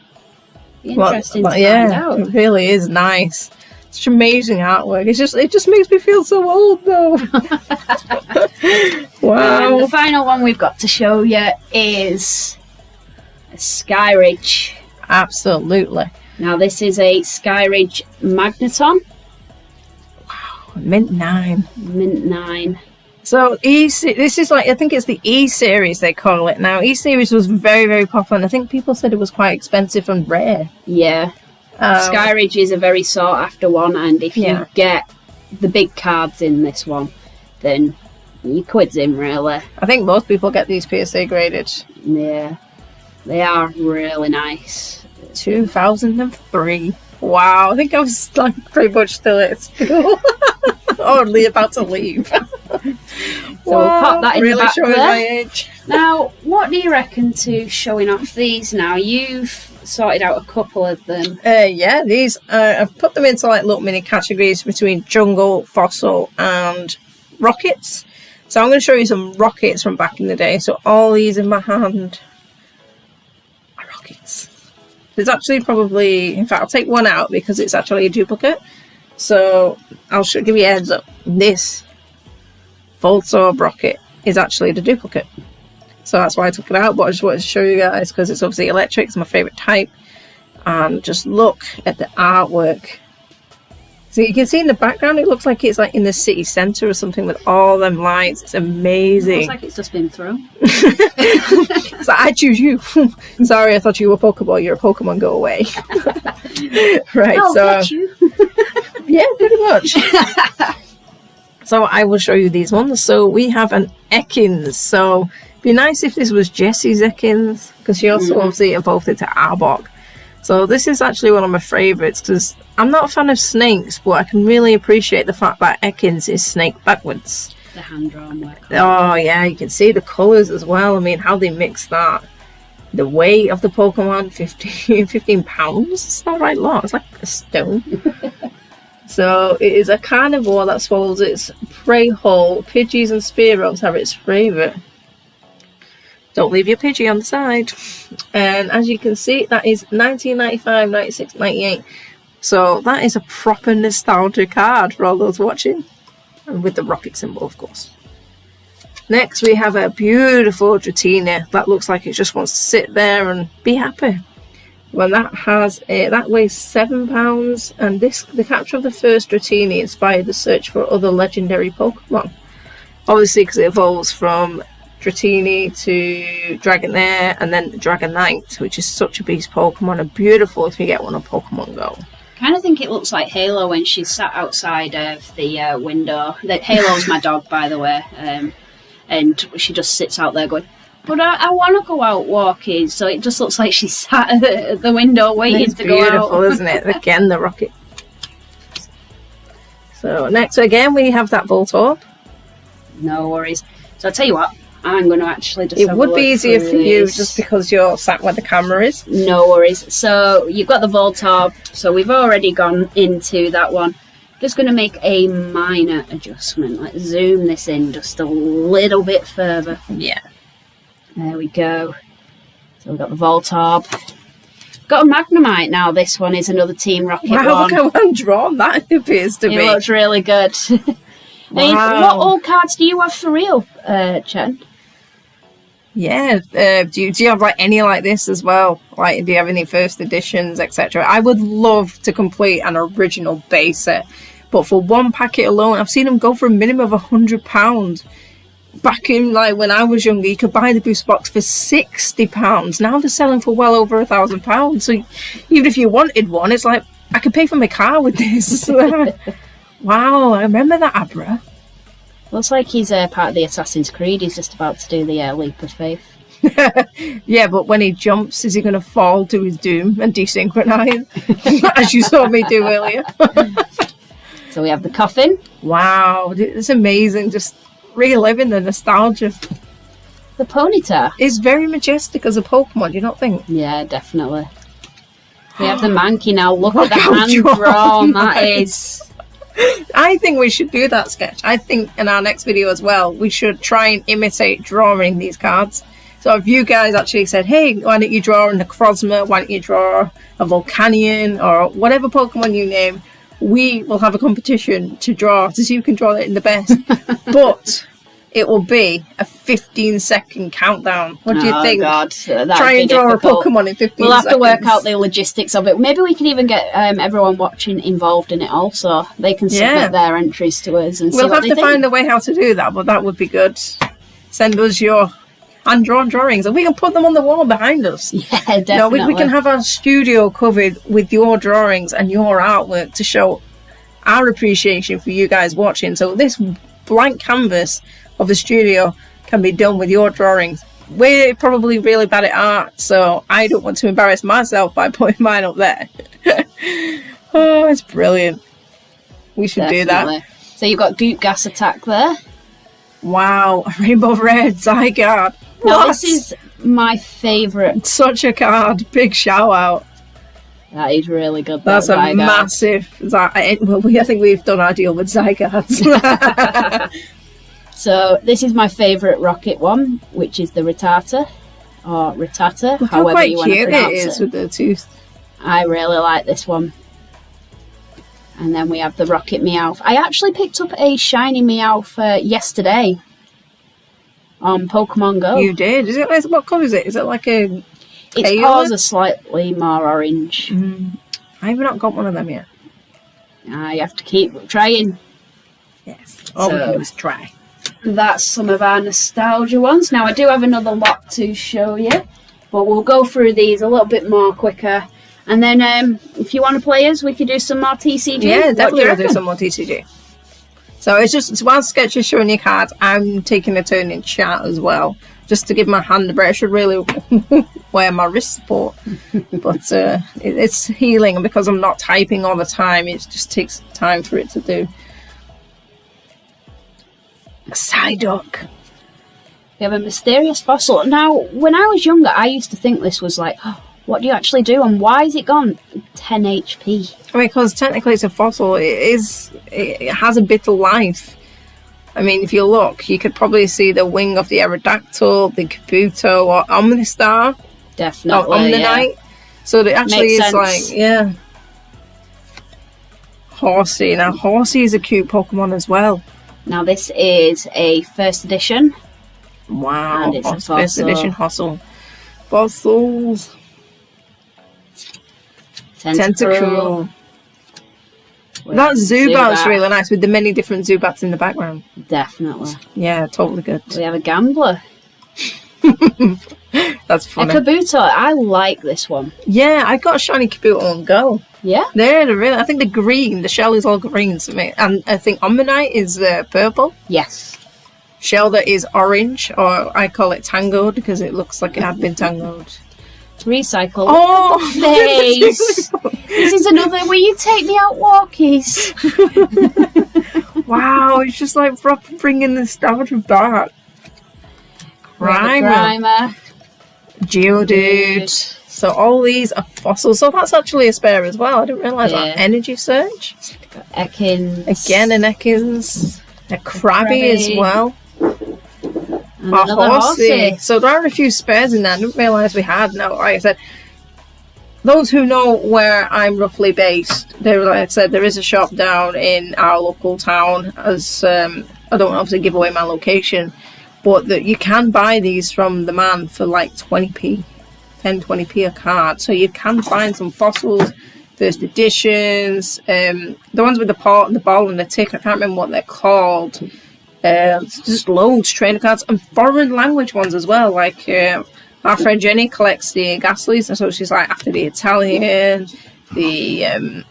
Interesting to find yeah, out. it really is nice. Such amazing artwork. It just makes me feel so old though. Wow. And the final one we've got to show you is a Skyridge. Absolutely. Now this is a Skyridge Magneton. Wow, Mint 9. Mint 9. So this is like, I think it's the E series they call it now. E series was very, very popular, and I think people said it was quite expensive and rare. Yeah. Skyridge is a very sought after one, and if you get the big cards in this one, then your quid's in, really. I think most people get these PSA graded. Yeah. They are really nice. 2003. Wow, I think I was like pretty much still at school. Only about to leave. So we'll pop that in really the back showing there. my age. Now, what do you reckon to showing off these now? You've sorted out a couple of them. Yeah, these I've put them into like little mini categories between jungle, fossil, and rockets. So I'm going to show you some rockets from back in the day. So all these in my hand are rockets. There's actually probably, in fact, I'll take one out because it's actually a duplicate. So I'll give you a heads up. This Voltorb rocket is actually the duplicate. So that's why I took it out, but I just wanted to show you guys because it's obviously electric. It's my favourite type. And just look at the artwork. So you can see in the background, it looks like it's like in the city centre or something with all them lights. It's amazing. It looks like it's just been thrown. It's like, I choose you. Sorry, I thought you were a Pokeball. You're a Pokemon, go away. Right, I'll so get you. yeah, pretty much. So I will show you these ones. So we have an Ekans. So it'd be nice if this was Jessie's Ekans, because she also obviously evolved into Arbok. So this is actually one of my favourites because I'm not a fan of snakes, but I can really appreciate the fact that Ekans is snake backwards. The hand-drawn work. Oh yeah, you can see the colours as well. I mean, how they mix that. The weight of the Pokemon, 15 pounds. It's not right lot. It's like a stone. So it is a carnivore that swallows its prey whole. Pidgeys and Spearows are its favourite. Don't leave your Pidgey on the side. And as you can see, that is 1995, 96, 98. So that is a proper nostalgia card for all those watching. And with the rocket symbol, of course. Next, we have a beautiful Dratini that looks like it just wants to sit there and be happy. Well, that weighs £7, and the capture of the first Dratini inspired the search for other legendary Pokemon. Obviously, because it evolves from Dratini to Dragonair and then Dragonite, which is such a beast Pokemon and beautiful if you get one on Pokemon Go. I kind of think it looks like Halo when she's sat outside of the window. Halo's my dog, by the way, and she just sits out there going, but I want to go out walking, so it just looks like she's sat at the window waiting to go out. It's beautiful, isn't it? Again, the rocket. So next, again, we have that Voltorb. No worries. So I'll tell you what, I'm going to actually just It would be easier for you just because you're sat where the camera is. No worries. So you've got the Voltorb, so we've already gone into that one. Just going to make a minor adjustment. Let's zoom this in just a little bit further. Yeah. There we go. So we've got the Voltorb. Got a Magnemite now. This one is another Team Rocket one. Look how well drawn that appears to be. It looks really good. Wow. What old cards do you have for real, Chen? Yeah. Do you have like any like this as well? Like, do you have any first editions, etc.? I would love to complete an original base set, but for one packet alone, I've seen them go for a minimum of £100. Back in like when I was younger, you could buy the booster box for £60. Now they're selling for well over £1,000. So even if you wanted one, it's like I could pay for my car with this. Wow, I remember that Abra. Looks like he's part of the Assassin's Creed. He's just about to do the leap of faith. Yeah, but when he jumps, is he going to fall to his doom and desynchronize? As you saw me do earlier. So we have the Coffin. Wow, it's amazing. Just reliving the nostalgia. The Ponyta. It's very majestic as a Pokemon, do you not think? Yeah, definitely. We have the Mankey now. Look at the hand drawn that is. I think we should do that sketch. I think in our next video as well, we should try and imitate drawing these cards. So if you guys actually said, hey, why don't you draw a Necrozma, why don't you draw a Volcanion, or whatever Pokemon you name, we will have a competition to draw to see who can draw it in the best. But it will be a 15-second countdown. What do you think? God, try and draw difficult. A Pokemon in 15 seconds. We'll have to work out the logistics of it. Maybe we can even get everyone watching involved in it also. They can submit their entries to us and see we'll have to find a way how to do that, but that would be good. Send us your hand-drawn drawings and we can put them on the wall behind us. Yeah, definitely. No, we can have our studio covered with your drawings and your artwork to show our appreciation for you guys watching. So this blank canvas of the studio can be done with your drawings. We're probably really bad at art, so I don't want to embarrass myself by putting mine up there. Oh, it's brilliant. We should do that. So you've got Goop Gas Attack there. Wow, Rainbow Red Zygarde. Now this is my favourite. Such a card. Big shout out. That is really good. That's a massive. I think we've done our deal with Zygardes. So this is my favourite rocket one, which is the Rattata, or Rattata, Look however how you want to pronounce it is with the tooth. I really like this one. And then we have the Rocket Meowth. I actually picked up a shiny Meowth yesterday on Pokemon Go. You did? Is it? What colour is it? Is it like a... Its paws are slightly more orange. I've not got one of them yet. You have to keep trying. Yes. All we can do is try. That's some of our nostalgia ones. Now I do have another lot to show you, but we'll go through these a little bit more quicker. And then if you want to play us, we could do some more TCG. Yeah, definitely we'll do some more TCG. So it's while Sketch is showing your cards, I'm taking a turn in chat as well, just to give my hand a break. I should really wear my wrist support, but it's healing, and because I'm not typing all the time, it just takes time for it to do. A Psyduck. We have a mysterious fossil. Now, when I was younger, I used to think this was like, oh, what do you actually do, and why is it gone 10 HP? I mean, because technically it's a fossil. It has a bit of life. I mean, if you look, you could probably see the wing of the Aerodactyl, the Kabuto, or Omnistar. Definitely, or Omnanite. Yeah. So it actually is like, yeah. Horsey. Now, Horsey is a cute Pokemon as well. Now, this is a first edition. Wow. And it's a First fossil. edition fossil. Fossils. Tentacruel. That Zubat's really nice with the many different Zubats in the background. Definitely. Yeah, totally good. We have a Gambler. That's funny. A Kabuto. I like this one. Yeah, I got a shiny Kabuto on Go. Yeah? They're really, I think the green, the shell is all green to me. And I think Omanyte is purple. Yes. Shelder is orange, or I call it tangoed because it looks like it had been tangoed. Recycle. Oh! Face! This is another where you take me out walkies. Wow, it's just like proper bringing the nostalgia back. Grimer. Geodude. So all these are fossils. So that's actually a spare as well. I didn't realise that. Energy Surge. Ekans. Again an Ekans. A Krabby as well. And A another Horsey. So there are a few spares in there. I didn't realise we had. Now, like I said, those who know where I'm roughly based, like I said, there is a shop down in our local town. As I don't obviously give away my location, but that you can buy these from the man for like 20p, 10-20p a card. So you can find some fossils, first editions, the ones with the paw, the ball and the tick. I can't remember what they're called. Just loads trainer cards and foreign language ones as well. Like our friend Jenny collects the Gastlys, and so she's like after the Italian, the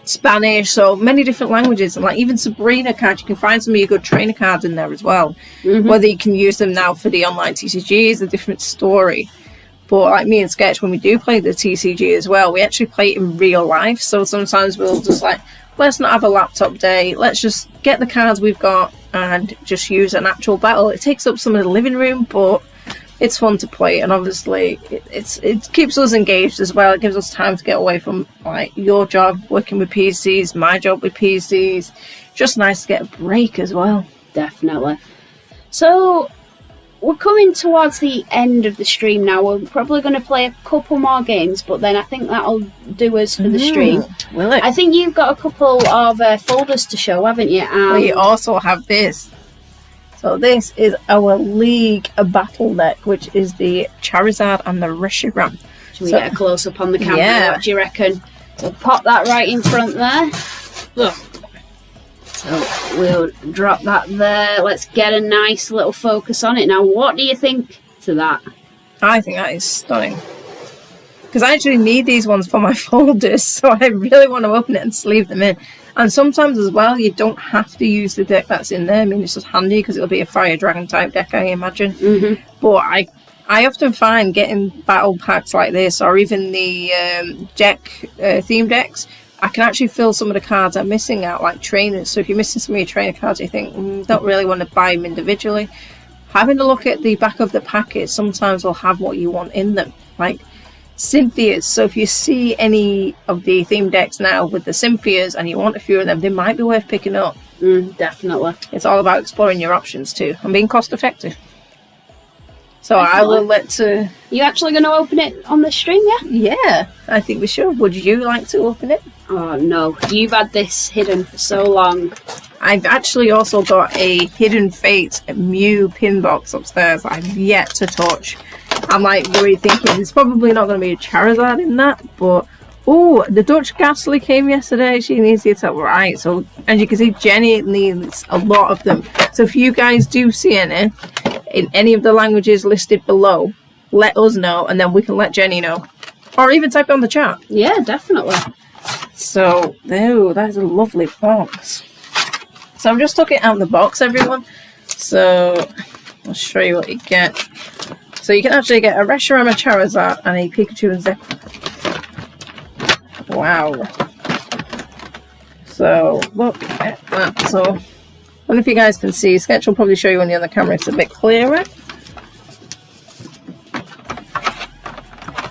Spanish, so many different languages. And like even Sabrina cards, you can find some of your good trainer cards in there as well. Whether you can use them now for the online TCG is a different story. But like me and Sketch, when we do play the TCG as well, we actually play it in real life. So sometimes we'll just like, let's not have a laptop day. Let's just get the cards we've got and just use an actual battle. It takes up some of the living room, but it's fun to play. And obviously, it keeps us engaged as well. It gives us time to get away from like your job, working with PCs, my job with PCs. Just nice to get a break as well. Definitely. So we're coming towards the end of the stream now. We're probably going to play a couple more games, but then I think that'll do us for the stream. Will it? I think you've got a couple of folders to show, haven't you? We also have this. So this is our League Battle deck, which is the Charizard and the Reshiram. Should we get a close-up on the camera? Yeah. What do you reckon? So pop that right in front there. Look. So we'll drop that there. Let's get a nice little focus on it. Now, what do you think to that? I think that is stunning. Because I actually need these ones for my folders, so I really want to open it and sleeve them in. And sometimes as well, you don't have to use the deck that's in there. I mean, it's just handy because it'll be a Fire Dragon type deck, I imagine. But I often find getting battle packs like this, or even the theme decks, I can actually fill some of the cards I'm missing out, like trainers. So if you're missing some of your trainer cards, you think, don't really want to buy them individually. Having a look at the back of the packet, sometimes will have what you want in them. Like Cynthias. So if you see any of the theme decks now with the Cynthias and you want a few of them, they might be worth picking up. Definitely. It's all about exploring your options too and being cost effective. So Definitely. I will let... You actually going to open it on the stream, yeah? Yeah, I think we should. Would you like to open it? Oh, no. You've had this hidden for so long. I've actually also got a Hidden Fate Mew pin box upstairs I've yet to touch. I'm like really thinking there's probably not going to be a Charizard in that, but... Oh, the Dutch Gastly came yesterday. She needs the attack. Right, so as you can see, Jenny needs a lot of them. So if you guys do see any in any of the languages listed below, let us know and then we can let Jenny know. Or even type it on the chat. Yeah, definitely. So, oh, that is a lovely box. So I've just took it out of the box, everyone. So I'll show you what you get. So you can actually get a Reshiram, a Charizard, and a Pikachu and Zekrom. Wow. So look at that. So I don't know if you guys can see. Sketch will probably show you on the other camera. It's a bit clearer.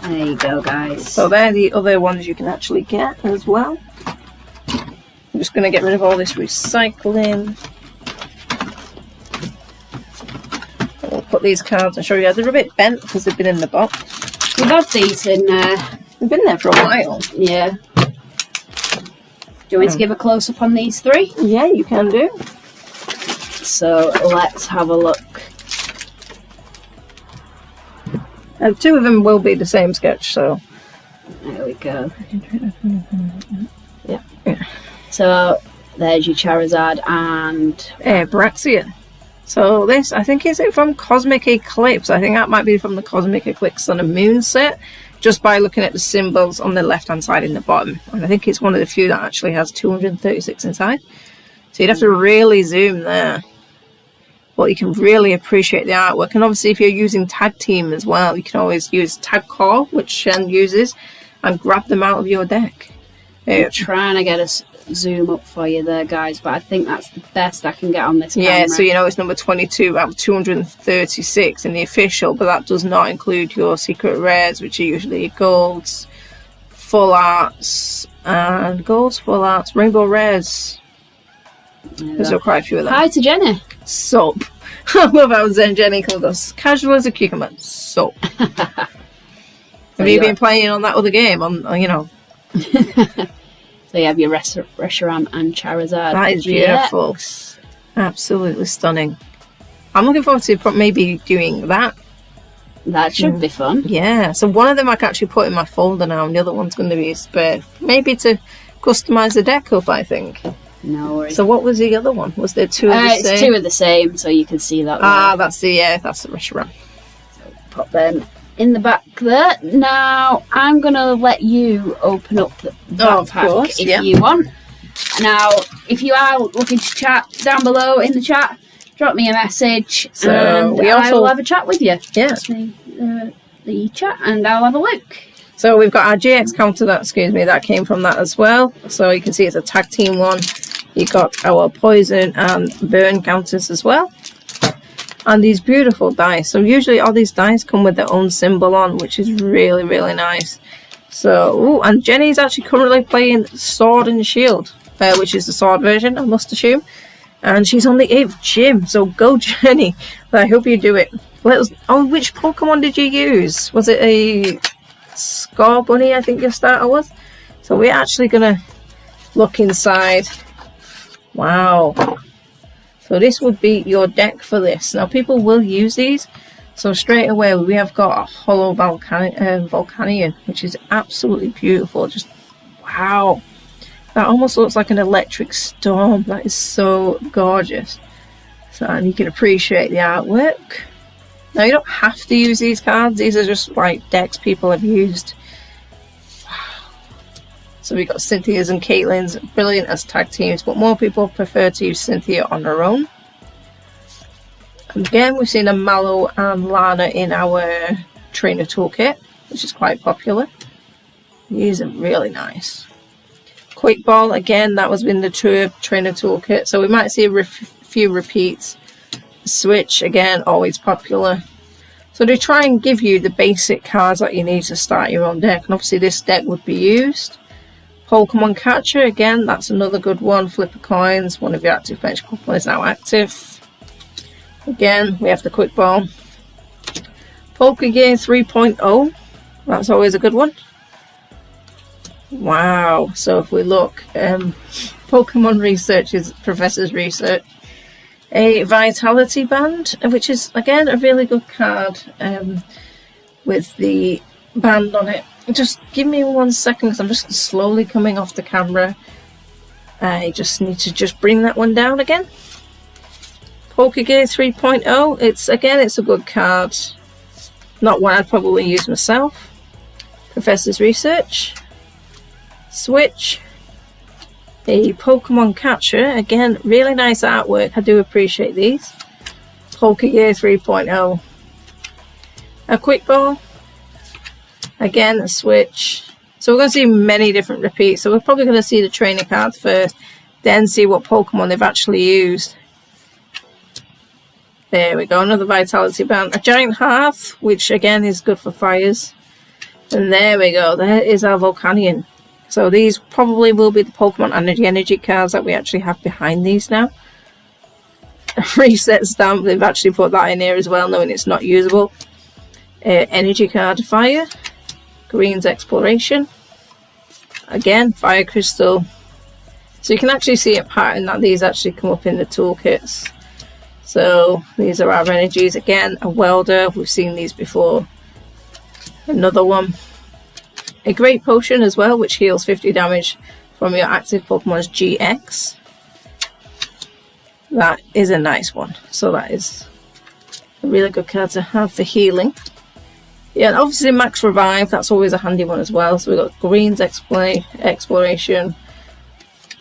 There you go, guys. So they're the other ones you can actually get as well. I'm just going to get rid of all this recycling. We'll put these cards and show you. They're a bit bent because they've been in the box. We've had these in They've been there for a while. Yeah. Do you want me to give a close-up on these three? Yeah, you can do. So let's have a look. Two of them will be the same sketch, so there we go. yeah. So there's your Charizard and Braxian. So this, I think, is it from Cosmic Eclipse? I think that might be from the Cosmic Eclipse Sun and Moon set, just by looking at the symbols on the left-hand side in the bottom. And I think it's one of the few that actually has 236 inside. So you'd have to really zoom there. But you can really appreciate the artwork. And obviously if you're using Tag Team as well, you can always use Tag Core, which Shen uses, and grab them out of your deck. I'm trying to get a zoom up for you there, guys, but I think that's the best I can get on this camera. Yeah, so you know it's number 22 out of 236 in the official, but that does not include your secret rares, which are usually your golds, full arts, and golds, full arts, rainbow rares. There's quite a few of them. Hi to Jenny. Soap. I love how Zen Jenny called us casual as a cucumber. Soap. Have you been playing on that other game? You know. So you have your Reshiram and Charizard. That is beautiful. Absolutely stunning. I'm looking forward to maybe doing that. That should be fun. Yeah. So one of them I can actually put in my folder now, and the other one's going to be spare. Maybe to customise the deck up, I think. No worries. So what was the other one? Was there two of the same? It's two of the same, so you can see that. That's the Reshiram. So pop them in the back there. Now I'm gonna let you open up that pack if you want. Now, if you are looking to chat down below in the chat, drop me a message, and I will have a chat with you. Yeah. That's me, the chat, and I'll have a look. So we've got our GX counter that came from that as well. So you can see it's a Tag Team one. You've got our poison and burn counters as well. And these beautiful dice. So usually all these dice come with their own symbol on, which is really, really nice. So, and Jenny's actually currently playing Sword and Shield, which is the sword version, I must assume. And she's on the 8th gym, so go Jenny. I hope you do it. Which Pokemon did you use? Was it a Scar Bunny, I think your starter was? So we're actually going to look inside. Wow. So this would be your deck for this. Now people will use these. So straight away we have got a Hollow Volcanion, which is absolutely beautiful. Just wow. That almost looks like an electric storm. That is so gorgeous. So, and you can appreciate the artwork. Now you don't have to use these cards. These are just like decks people have used. So we've got Cynthia's and Caitlin's, brilliant as tag teams, but more people prefer to use Cynthia on her own. And again, we've seen a Mallow and Lana in our trainer toolkit, which is quite popular. These are really nice. Quick Ball, again, that was in the trainer toolkit, so we might see a few repeats. Switch, again, always popular. So they try and give you the basic cards that you need to start your own deck, and obviously this deck would be used. Pokemon Catcher, again, that's another good one. Flipper Coins, one of your active bench Pokemon is now active. Again, we have the Quick Ball. Pokegear 3.0, that's always a good one. Wow, so if we look, Pokemon Research is Professor's Research. A Vitality Band, which is, again, a really good card with the band on it. Just give me 1 second because I'm just slowly coming off the camera. I just need to bring that one down again. Pokegear 3.0. It's a good card. Not one I'd probably use myself. Professor's Research. Switch. A Pokemon Catcher. Again, really nice artwork. I do appreciate these. Pokegear 3.0. A Quick Ball. Again, a Switch. So we're going to see many different repeats. So we're probably going to see the trainer cards first, then see what Pokemon they've actually used. There we go, another Vitality Band. A Giant Hearth, which again is good for fires. And there we go, there is our Volcanion. So these probably will be the Pokemon Energy cards that we actually have behind these now. A Reset Stamp, they've actually put that in here as well, knowing it's not usable. Energy card, Fire. Green's Exploration. Again, Fire Crystal. So you can actually see a pattern that these actually come up in the toolkits. So these are our energies. Again, a Welder, we've seen these before. Another one. A great potion as well, which heals 50 damage from your active Pokemon's GX. That is a nice one. So that is a really good card to have for healing. Yeah, and obviously Max Revive, that's always a handy one as well. So we've got Green's Exploration.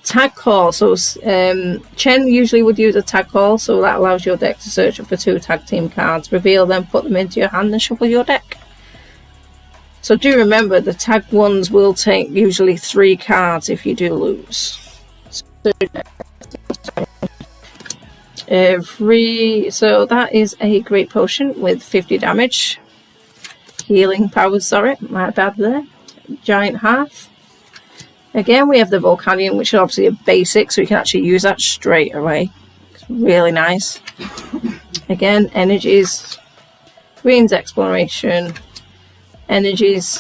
Tag Call. So Chen usually would use a Tag Call, so that allows your deck to search for 2 tag team cards, reveal them, put them into your hand and shuffle your deck. So do remember, the tag ones will take usually 3 cards if you do lose. So that is a great potion with 50 damage. Healing powers, sorry, my bad there. Giant Hearth. Again, we have the Volcanion, which is obviously a basic, so you can actually use that straight away. It's really nice. Again, energies. Green's Exploration. Energies.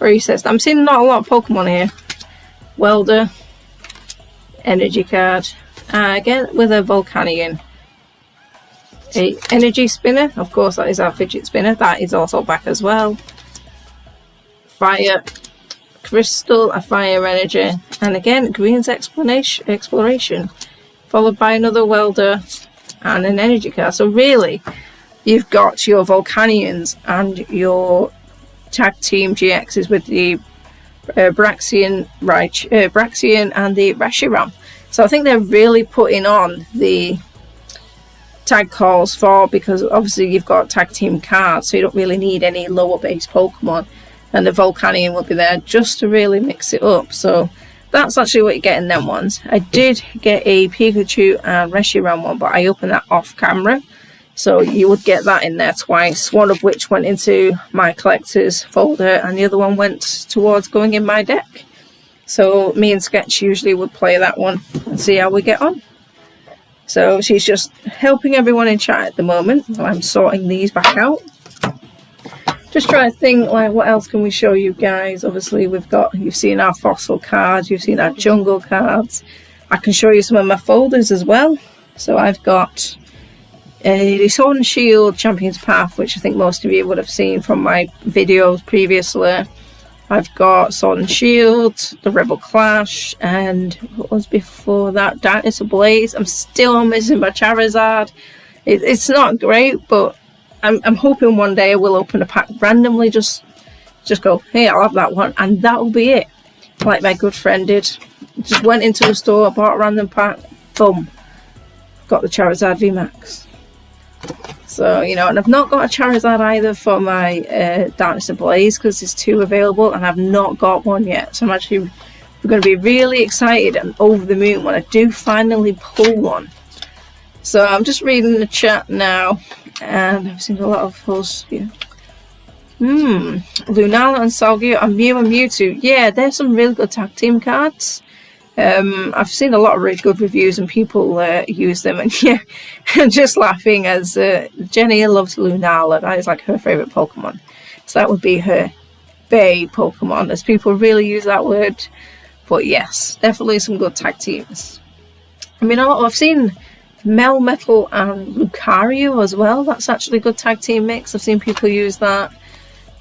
Recessed. I'm seeing not a lot of Pokemon here. Welder. Energy card. Again, with a Volcanion. A energy spinner. Of course, that is our fidget spinner. That is also back as well. Fire. Crystal, a fire energy. And again, Green's Exploration. Followed by another Welder and an energy card. So really, you've got your Volcanions and your tag team GXs with the Braxian and the Reshiram. So I think they're really putting on the tag calls because obviously you've got tag team cards, so you don't really need any lower base Pokemon, and the Volcanion will be there just to really mix it up. So that's actually what you get in them ones. I did get a Pikachu and Reshiram one, but I opened that off camera. So you would get that in there twice, one of which went into my collector's folder and the other one went towards going in my deck. So me and Sketch usually would play that one and see how we get on. So she's just helping everyone in chat at the moment while I'm sorting these back out. Just trying to think, like, what else can we show you guys? Obviously you've seen our fossil cards, you've seen our jungle cards. I can show you some of my folders as well. So I've got the Sword and Shield Champion's Path, which I think most of you would have seen from my videos previously. I've got Sword and Shield, the Rebel Clash, and what was before that? Dinosaur Blaze. I'm still missing my Charizard. It's not great, but I'm hoping one day I will open a pack randomly, just go, hey, I'll have that one, and that'll be it. Like my good friend did. Just went into the store, bought a random pack, boom, got the Charizard VMAX. So, you know, and I've not got a Charizard either for my Dinosaur Blaze because there's 2 available and I've not got one yet. So I'm actually going to be really excited and over the moon when I do finally pull one. So I'm just reading the chat now and I've seen a lot of those. Yeah. Lunala and Salgia and Mew and Mewtwo. Yeah, there's some really good tag team cards. I've seen a lot of really good reviews and people use them, and yeah, I'm just laughing as Jenny loves Lunala. That is like her favourite Pokemon. So that would be her Bay Pokemon, as people really use that word. But yes, definitely some good tag teams. I mean, I've seen Melmetal and Lucario as well. That's actually a good tag team mix. I've seen people use that.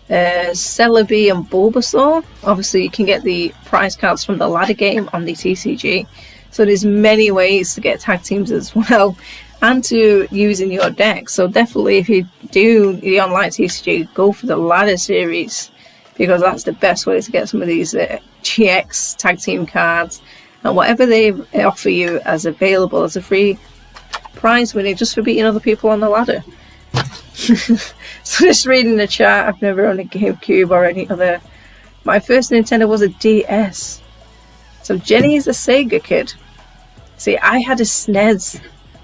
Celebi and Bulbasaur. Obviously you can get the prize cards from the ladder game on the TCG, so there's many ways to get tag teams as well and to use in your deck. So definitely if you do the online TCG, go for the ladder series because that's the best way to get some of these GX tag team cards and whatever they offer you as available as a free prize winning just for beating other people on the ladder. So just reading the chat, I've never owned a GameCube or any other. My first Nintendo was a DS. So Jenny is a Sega kid. See, I had a SNES.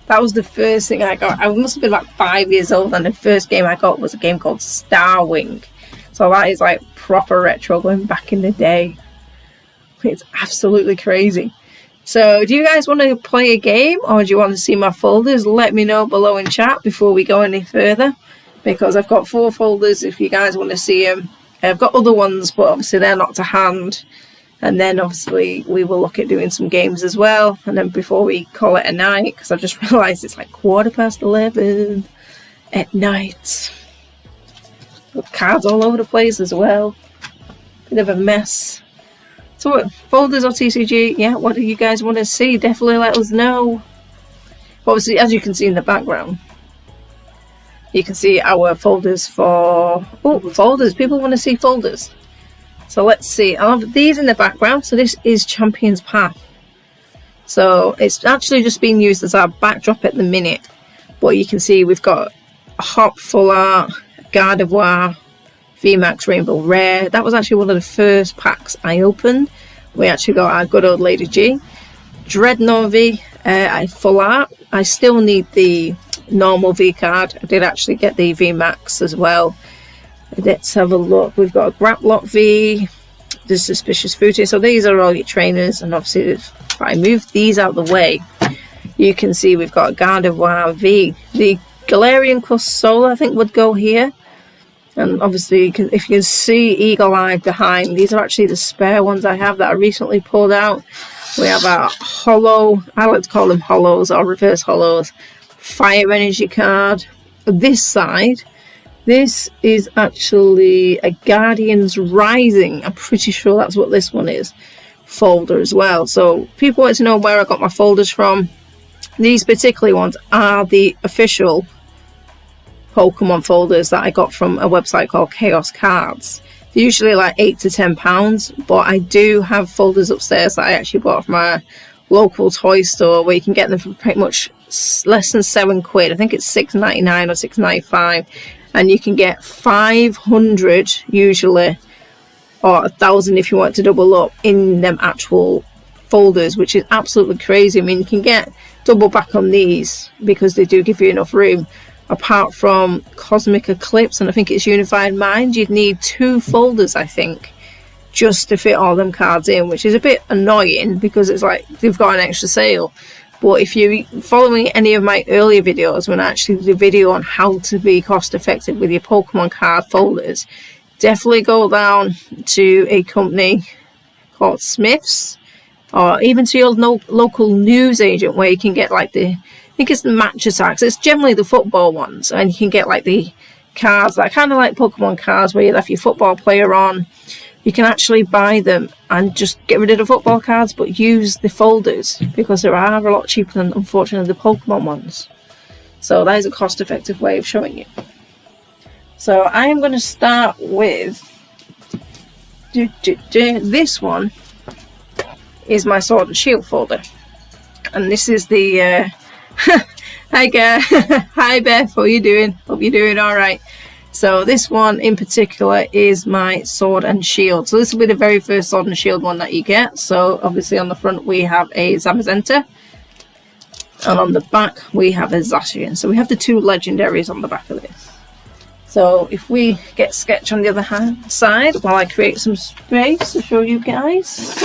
That was the first thing I got. I must have been about 5 years old and the first game I got was a game called Starwing. So that is like proper retro going back in the day. It's absolutely crazy. So do you guys want to play a game or do you want to see my folders? Let me know below in chat before we go any further, because I've got 4 folders if you guys want to see them. I've got other ones, but obviously they're not to hand. And then obviously we will look at doing some games as well. And then before we call it a night, because I've just realised it's like 11:15 at night. Got cards all over the place as well. Bit of a mess. So what, folders or TCG? Yeah, what do you guys want to see? Definitely let us know. Obviously, as you can see in the background, you can see our folders for... Oh, folders. People want to see folders. So let's see. I'll have these in the background. So this is Champion's Path. So it's actually just being used as our backdrop at the minute. But you can see we've got a Hop Full Art, Gardevoir, VMAX Rainbow Rare. That was actually one of the first packs I opened. We actually got our good old Lady G. Dreadnought V, Full Art. I still need the normal V card. I did actually get the VMAX as well. Let's have a look. We've got a Graplock V, the Suspicious Footy. So these are all your trainers, and obviously if I move these out of the way, you can see we've got a Gardevoir V. The Galerion Plus Solar I think would go here. And obviously if you can see Eagle Eye behind, these are actually the spare ones I have that I recently pulled out. We have our hollow, I like to call them hollows or reverse hollows, Fire Energy card. This side, this is actually a Guardians Rising. I'm pretty sure that's what this one is. Folder as well. So people want to know where I got my folders from. These particular ones are the official Pokemon folders that I got from a website called Chaos Cards. They're usually like £8 to £10, but I do have folders upstairs that I actually bought from a local toy store where you can get them for pretty much less than £7. I think it's $6.99 or $6.95, and you can get 500 usually, or 1,000 if you want to double up in them actual folders, which is absolutely crazy. I mean, you can get double back on these because they do give you enough room. Apart from Cosmic Eclipse and I think it's Unified Mind, you'd need 2 folders I think just to fit all them cards in, which is a bit annoying because it's like they've got an extra sale. But if you're following any of my earlier videos when I actually did a video on how to be cost effective with your Pokemon card folders, definitely go down to a company called Smith's, or even to your local news agent where you can get like the, I think it's the match attacks. It's generally the football ones, and you can get like the cards that kind of like Pokemon cards where you left your football player on. You can actually buy them and just get rid of the football cards, but use the folders because they are a lot cheaper than, unfortunately, the Pokemon ones. So that is a cost-effective way of showing you. So I am going to start with this one. Is my Sword and Shield folder, and this is the hi guys. Hi Beth, how are you doing? Hope you're doing all right. So this one in particular is my Sword and Shield. So this will be the very first Sword and Shield one that you get. So obviously on the front we have a Zamazenta, and on the back we have a Zacian. So we have the 2 legendaries on the back of this. So if we get Sketch on the other side while I create some space to show you guys.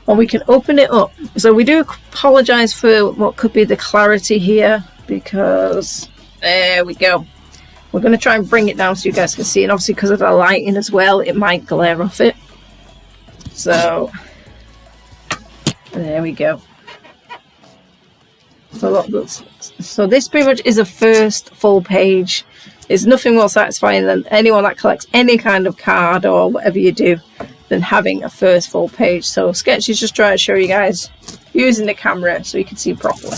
And we can open it up. So we do apologise for what could be the clarity here, because there we go. We're going to try and bring it down so you guys can see, and obviously because of the lighting as well, it might glare off it. So there we go. So this pretty much is a first full page. There's nothing more satisfying than anyone that collects any kind of card or whatever you do than having a first full page. So Sketch is just trying to show you guys using the camera so you can see properly.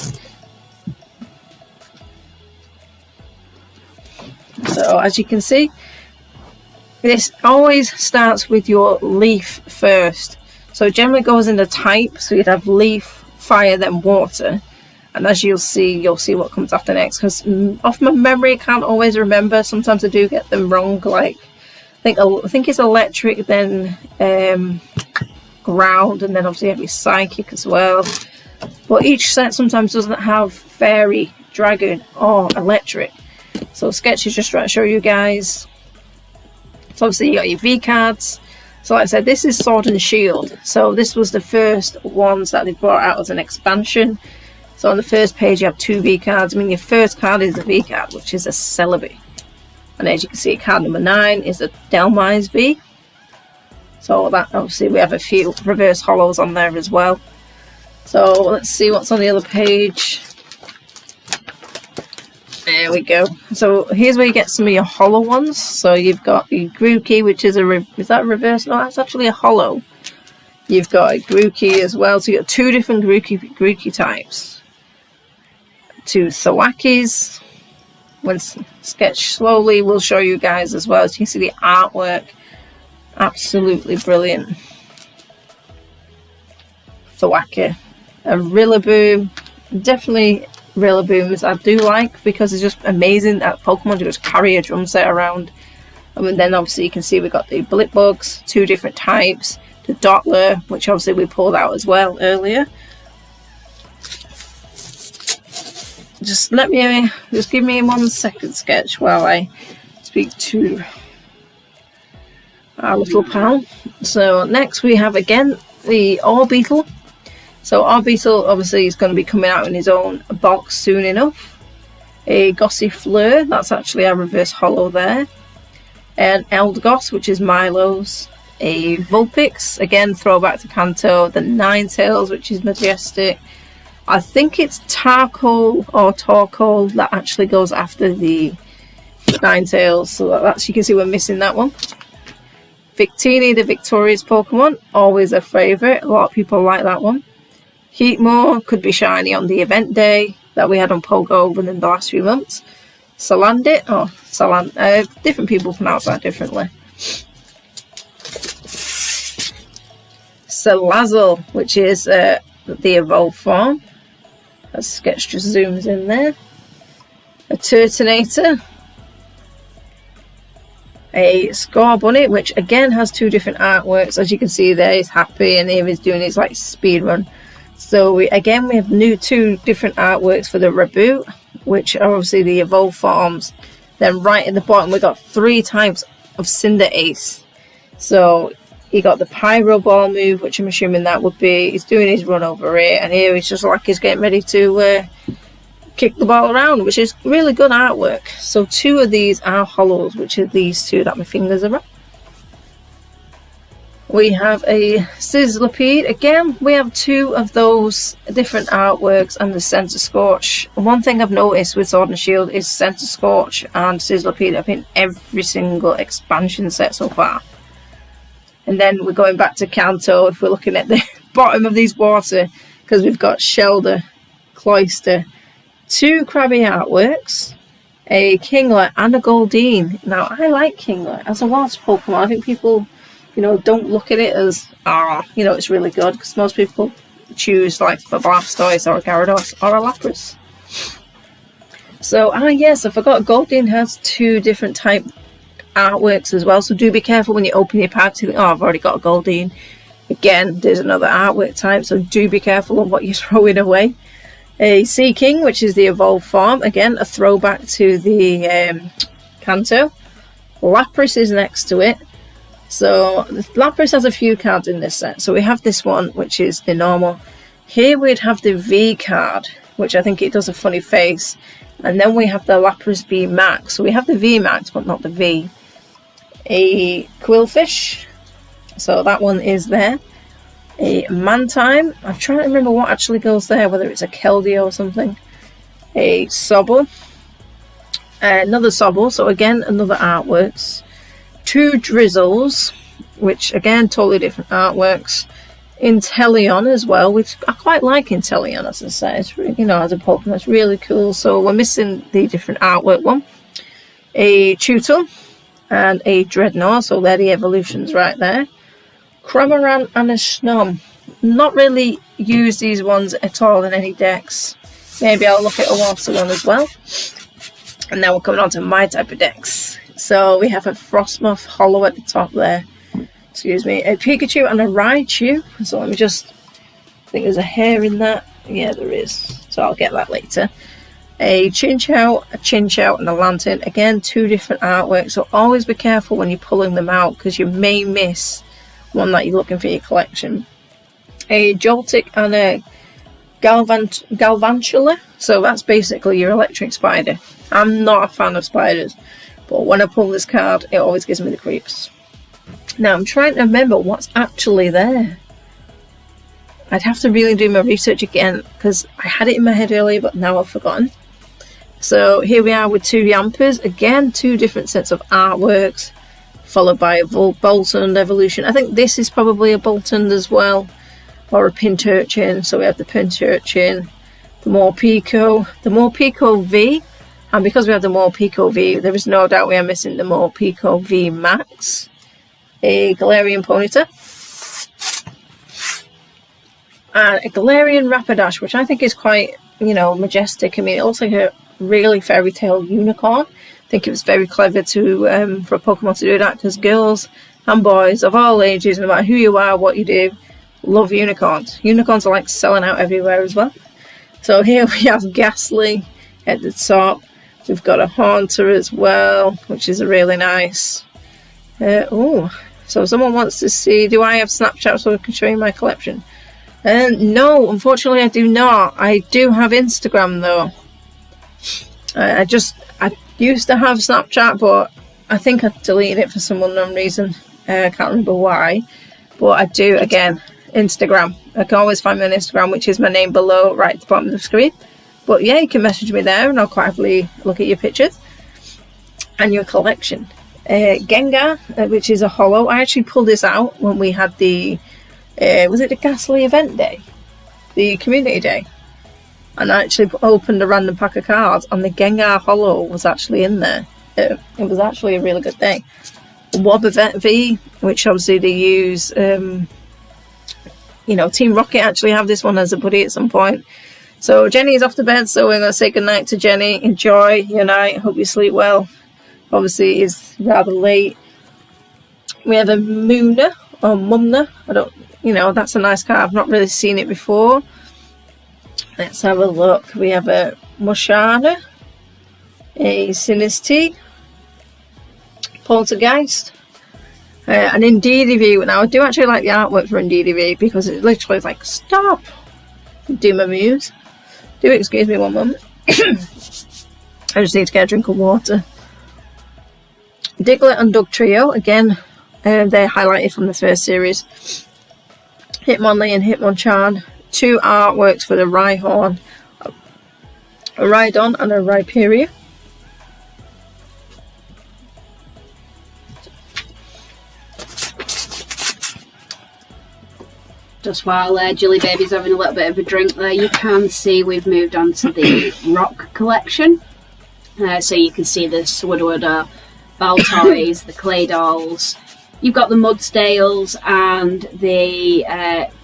So as you can see, this always starts with your leaf first. So it generally goes in the type, so you'd have leaf, fire, then water. And as you'll see what comes after next, because off my memory I can't always remember. Sometimes I do get them wrong, like I think it's electric, then ground, and then obviously you have your psychic as well. But each set sometimes doesn't have fairy, dragon, or electric. So Sketch is just trying to show you guys. So obviously you got your V cards. So like I said, this is Sword and Shield. So this was the first ones that they brought out as an expansion. So on the first page you have 2 V cards. I mean, your first card is the V card, which is a Celebi. And as you can see, card number 9 is a Delmise V. So that obviously we have a few reverse hollows on there as well. So let's see what's on the other page. There we go. So here's where you get some of your hollow ones. So you've got the Grookey, which is is that a reverse? No, that's actually a hollow. You've got a Grookey as well. So you've got two different Grookey types. Two Thwackes. When sketched slowly, we'll show you guys as well. As you can see the artwork. Absolutely brilliant. Thwacker. A Rillaboom. Definitely Rillabooms I do like because it's just amazing that Pokemon just carry a drum set around. And then obviously you can see we've got the Blipbugs, two different types, the Dottler, which obviously we pulled out as well earlier. Just give me 1 second, Sketch, while I speak to our little pal. So next we have again the Orbeetle. So Orbeetle obviously is going to be coming out in his own box soon enough. A Gossifleur, that's actually a reverse hollow there. An Eldegoss, which is Milo's. A Vulpix, again throwback to Kanto. The Ninetales, which is majestic. I think it's Tarkle or Torkoal that actually goes after the Ninetales. So that's, you can see we're missing that one. Victini, the victorious Pokemon, always a favourite. A lot of people like that one. Heatmore could be shiny on the event day that we had on Pogo within the last few months. Salandit, different people pronounce that differently. Salazzle, which is the evolved form. As Sketch just zooms in there. A Turtonator. A Scorbunny, which again has two different artworks. As you can see there, he's happy and here he's doing his like speed run. So we have two different artworks for the Reboot, which are obviously the evolved forms. Then right at the bottom we got 3 types of Cinderace. So he got the Pyro Ball move, which I'm assuming that would be, he's doing his run over here, and here he's just like he's getting ready to kick the ball around, which is really good artwork. So 2 of these are hollows, which are these 2 that my fingers are on. We have a Sizzlipede. Again, we have 2 of those different artworks and the Center Scorch. One thing I've noticed with Sword and Shield is Center Scorch and Sizzlipede have been every single expansion set so far. And then we're going back to Kanto if we're looking at the bottom of these water, because we've got Shelder, Cloyster, 2 Krabby artworks, a Kingler and a Goldeen. Now, I like Kingler as a water Pokemon. I think people, don't look at it as, it's really good, because most people choose like a Blastoise or a Gyarados or a Lapras. So, yes, I forgot Goldeen has 2 different type artworks as well, so do be careful when you open your packs. You think, I've already got a Goldeen. Again, there's another artwork type, so do be careful of what you're throwing away. A Seaking, which is the evolved form, again a throwback to the Kanto. Lapras is next to it. So Lapras has a few cards in this set. So we have this one, which is the normal. Here we'd have the V card, which I think it does a funny face. And then we have the Lapras V Max. So we have the V Max, but not the V. A Quillfish. So that one is there. A Mantime. I'm trying to remember what actually goes there, whether it's a Keldeo or something. A Sobble. Another Sobble. So again, another artworks. 2 Drizzles, which again, totally different artworks. Inteleon as well, which I quite like Inteleon as I say. It's really, as a Pokemon, it's really cool. So we're missing the different artwork one. A Chewtle and a Dreadnought, so they're the evolutions right there. Cramorant and a Snom. Not really use these ones at all in any decks. Maybe I'll look at a water one as well. And now we're coming on to my type of decks. So we have a Frostmoth hollow at the top there. Excuse me, a Pikachu and a Raichu. So let me just, I think there's a hair in that. Yeah, there is. So I'll get that later. A Chinchou, and a Lantern. Again, 2 different artworks. So always be careful when you're pulling them out, because you may miss one that you're looking for your collection. A Joltik and a Galvantula. So that's basically your electric spider. I'm not a fan of spiders, but when I pull this card, it always gives me the creeps. Now, I'm trying to remember what's actually there. I'd have to really do my research again, because I had it in my head earlier, but now I've forgotten. So here we are with 2 Yampers. Again, 2 different sets of artworks, followed by a Bolton evolution. I think this is probably a Bolton as well, or a Pinturchin. So we have the Pinturchin, the Morpeko V, and because we have the Morpeko V, there is no doubt we are missing the Morpeko V Max, a Galerion Ponyta, and a Galerion Rapidash, which I think is quite, you know, majestic. I mean, it looks like a really fairy tale unicorn. I think it was very clever to for a Pokemon to do that, because girls and boys of all ages, no matter who you are, what you do, love unicorns. Unicorns are like selling out everywhere as well. So here we have Gastly at the top. We've got a Haunter as well, which is really nice. Oh, so someone wants to see, do I have Snapchat so I can show you my collection? No, unfortunately I do not. I do have Instagram though. I used to have Snapchat, but I think I deleted it for some unknown reason. I can't remember why. But I do, again, Instagram. I can always find me on Instagram, which is my name below, right at the bottom of the screen. But yeah, you can message me there and I'll quite happily look at your pictures and your collection. Gengar, which is a holo. I actually pulled this out when we had the, was it the Gastly event day? The community day. And I actually opened a random pack of cards and the Gengar holo was actually in there. It was actually a really good thing. Wobbuffet V, which obviously they use, you know, Team Rocket actually have this one as a buddy at some point. So Jenny is off to bed, so we're going to say goodnight to Jenny. Enjoy your night. Hope you sleep well. Obviously, it's rather late. We have a Muna, or Mumna. I don't, you know, that's a nice card. I've not really seen it before. Let's have a look. We have a Moshana, a Sinistea, Poltergeist, and in DDV. Now, I do actually like the artwork for in DDV because it literally is like, stop! Do my moves. Do excuse me one moment. I just need to get a drink of water. Diglett and Dugtrio, again, they're highlighted from the first series. Hitmonlee and Hitmonchan. 2 artworks for the Rhyhorn, a Rhydon and a Rhyperior. Just while Jilly Baby's having a little bit of a drink there, you can see we've moved on to the rock collection. So you can see the Swudwooder, Baltoys, the Clay Dolls. You've got the Mudsdales and the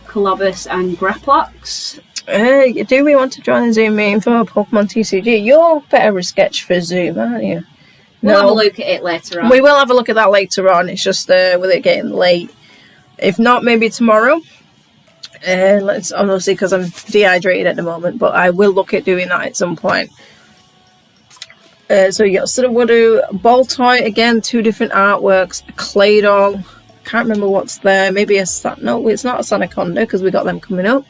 Colobus and Graplox. Do we want to join the Zoom meeting for Pokemon TCG? You're better a sketch for Zoom, aren't you? We'll have a look at it later on. We will have a look at that later on. It's just with it getting late. If not, maybe tomorrow. Let's honestly, because I'm dehydrated at the moment, but I will look at doing that at some point. So you got Sudowoodo, Baltoy, again, 2 different artworks, a Claydol, can't remember what's there, maybe a, no, it's not a Sanaconda because we got them coming up,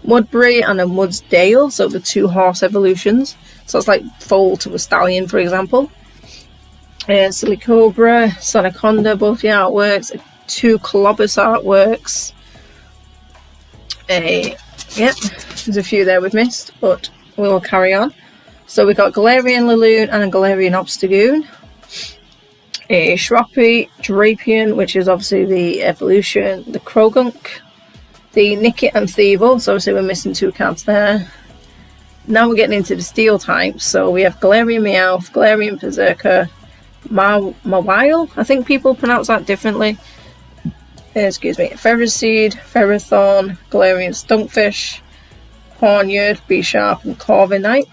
Mudbray and a Mudsdale, so the 2 horse evolutions, so it's like foal to a stallion, for example. Silicobra, Sanaconda, both the artworks, 2 Colobus artworks. Yep, there's a few there we've missed, but we will carry on. So we've got Galerion Laloon and a Galerion Obstagoon. A Shroppy, Drapion, which is obviously the evolution, the Krogunk, the Nickit and Thievul, so obviously we're missing 2 cards there. Now we're getting into the steel types, so we have Galarian Meowth, Galarian Berserker, Mawile, I think people pronounce that differently. Excuse me, Ferroseed, Ferrothorn, Galarian Stunkfish, Hornyard, Bisharp and Corviknight.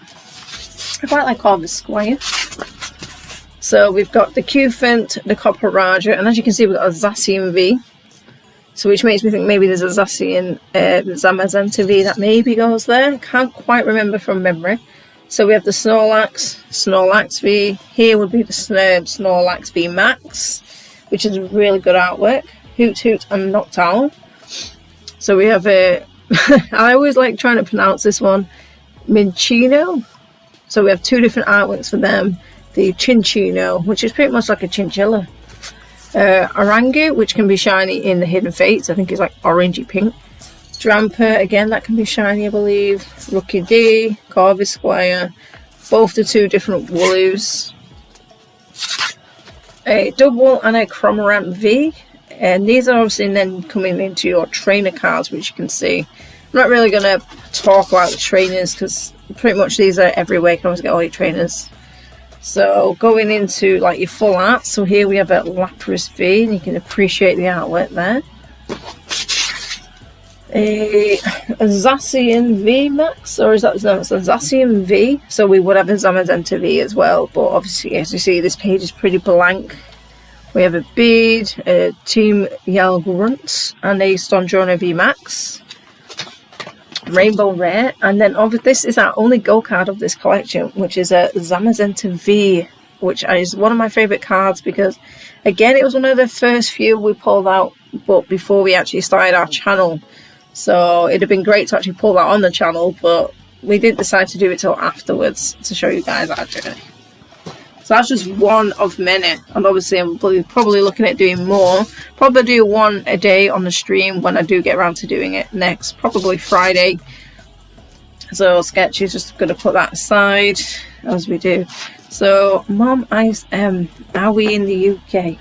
I quite like Corvisquire. So we've got the Cufant, the Copperajah, and as you can see we've got a Zacian V. So which makes me think maybe there's a Zacian Zamazenta V that maybe goes there. Can't quite remember from memory. So we have the Snorlax V. Here would be the Snorlax V Max, which is a really good artwork. Hoot and Noctowl. So we have a I always like trying to pronounce this one, Minccino. So we have 2 different artworks for them. The Chinchino, which is pretty much like a chinchilla. Orangu, which can be shiny in the Hidden Fates. I think it's like orangey pink. Dramper, again, that can be shiny, I believe. Rookie D, Corvisquire, both the two different Wooloos. A double and a Cramorant V. And these are obviously then coming into your trainer cards, which you can see. I'm not really going to talk about the trainers because pretty much these are everywhere. You can always get all your trainers. So going into like your full art. So here we have a Lapras V, and you can appreciate the artwork there. A Zacian V Max, or is that no, it's a Zacian V. So we would have a Zamazenta V as well, but obviously as you see this page is pretty blank. We have a Bead, a Team Yell Grunt, and a Stonjourner V Max. Rainbow Rare, and then over this is our only go card of this collection, which is a Zamazenta V, which is one of my favourite cards because, again, it was one of the first few we pulled out, but before we actually started our channel. So it'd have been great to actually pull that on the channel, but we didn't decide to do it till afterwards to show you guys our journey. So that's just one of many, and obviously I'm probably looking at doing more. Probably do one a day on the stream when I do get around to doing it next, probably Friday. So Sketch is just going to put that aside as we do. So Mom, are we in the UK?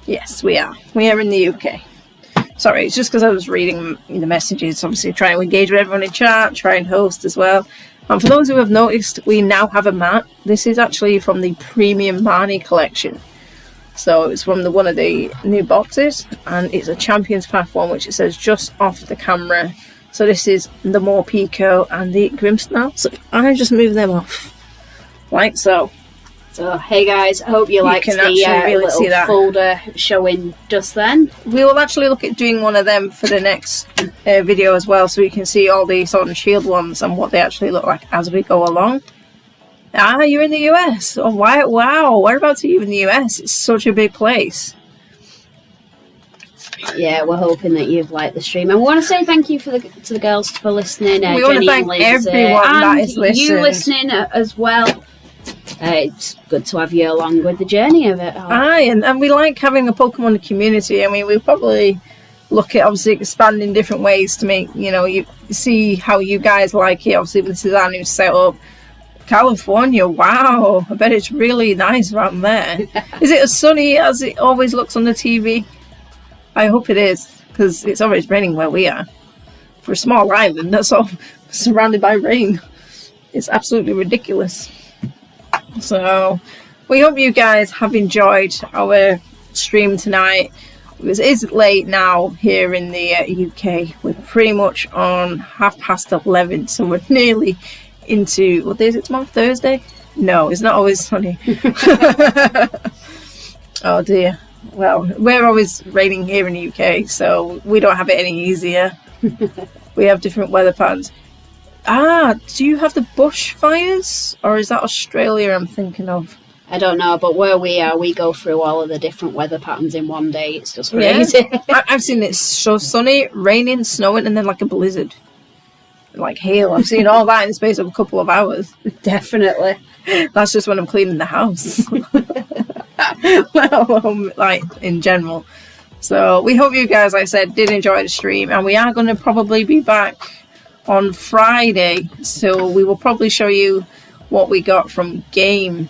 Yes, we are. We are in the UK. Sorry, it's just because I was reading the messages, obviously trying to engage with everyone in chat, try and host as well. And for those who have noticed, we now have a mat. This is actually from the Premium Marnie collection. So it's from one of the new boxes, and it's a Champions Path one, which it says just off the camera. So this is the Morpeko and the Grimmsnarl. So I just move them off, like so. So hey guys, I hope you liked the really little folder showing just then. We will actually look at doing one of them for the next video as well, so we can see all the Sword and Shield ones and what they actually look like as we go along. Ah, you're in the US. Oh wow, whereabouts are you in the US? It's such a big place. Yeah, we're hoping that you've liked the stream, and we want to say thank you to the girls for listening. We want to thank everyone that is listening. You listening as well. It's good to have you along with the journey of it. Aye, and we like having a Pokemon community. I mean, we probably look at obviously expanding different ways to make, you see how you guys like it. Obviously, this is our new setup. California, wow, I bet it's really nice around there. Is it as sunny as it always looks on the TV? I hope it is, because it's always raining where we are. For a small island, that's all surrounded by rain. It's absolutely ridiculous. So we hope you guys have enjoyed our stream tonight. It is late now here in the UK. We're pretty much on 11:30, so we're nearly into, what day is it tomorrow? Thursday? No, it's not always sunny. Oh dear. Well, we're always raining here in the UK, so we don't have it any easier. We have different weather patterns. Ah, do you have the bushfires? Or is that Australia I'm thinking of? I don't know, but where we are, we go through all of the different weather patterns in one day. It's just crazy. Yeah. I've seen it so sunny, raining, snowing, and then like a blizzard. Like hail. I've seen all that in the space of a couple of hours. Definitely. That's just when I'm cleaning the house. Like, in general. So, we hope you guys, like I said, did enjoy the stream. And we are going to probably be back on Friday, so we will probably show you what we got from Game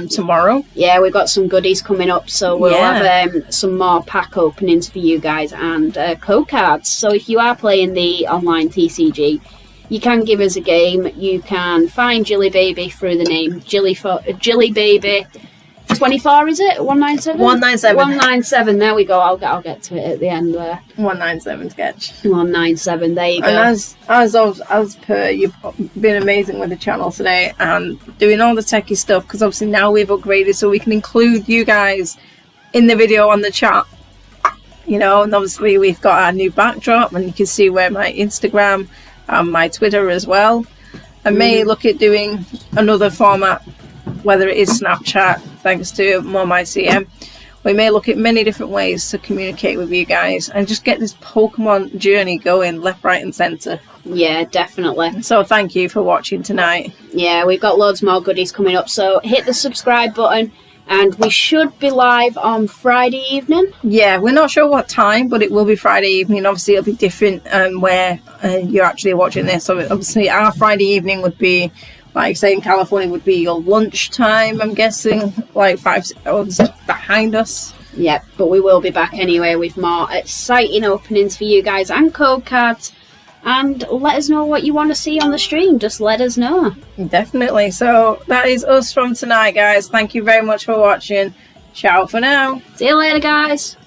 tomorrow. Yeah, we've got some goodies coming up, so we'll have some more pack openings for you guys and code cards. So if you are playing the online TCG, you can give us a game. You can find Jilly Baby through the name Jilly Baby 24, is it? 197? 197. 197, there we go. I'll get to it at the end there. 197 Sketch. 197, there you go. And as per, you've been amazing with the channel today and doing all the techie stuff, because obviously now we've upgraded so we can include you guys in the video on the chat. And obviously we've got our new backdrop, and you can see where my Instagram and my Twitter as well. I may look at doing another format, whether it is Snapchat, thanks to Mom ICM. We may look at many different ways to communicate with you guys and just get this Pokemon journey going left, right and centre. Yeah, definitely. So thank you for watching tonight. Yeah, we've got loads more goodies coming up, so hit the subscribe button, and we should be live on Friday evening. Yeah, we're not sure what time, but it will be Friday evening. Obviously it'll be different where you're actually watching this. So obviously our Friday evening would be like say in California would be your lunchtime, I'm guessing, like 5 hours behind us. Yep, but we will be back anyway with more exciting openings for you guys and code cards. And let us know what you want to see on the stream. Just let us know. Definitely. So that is us from tonight, guys. Thank you very much for watching. Ciao for now. See you later, guys.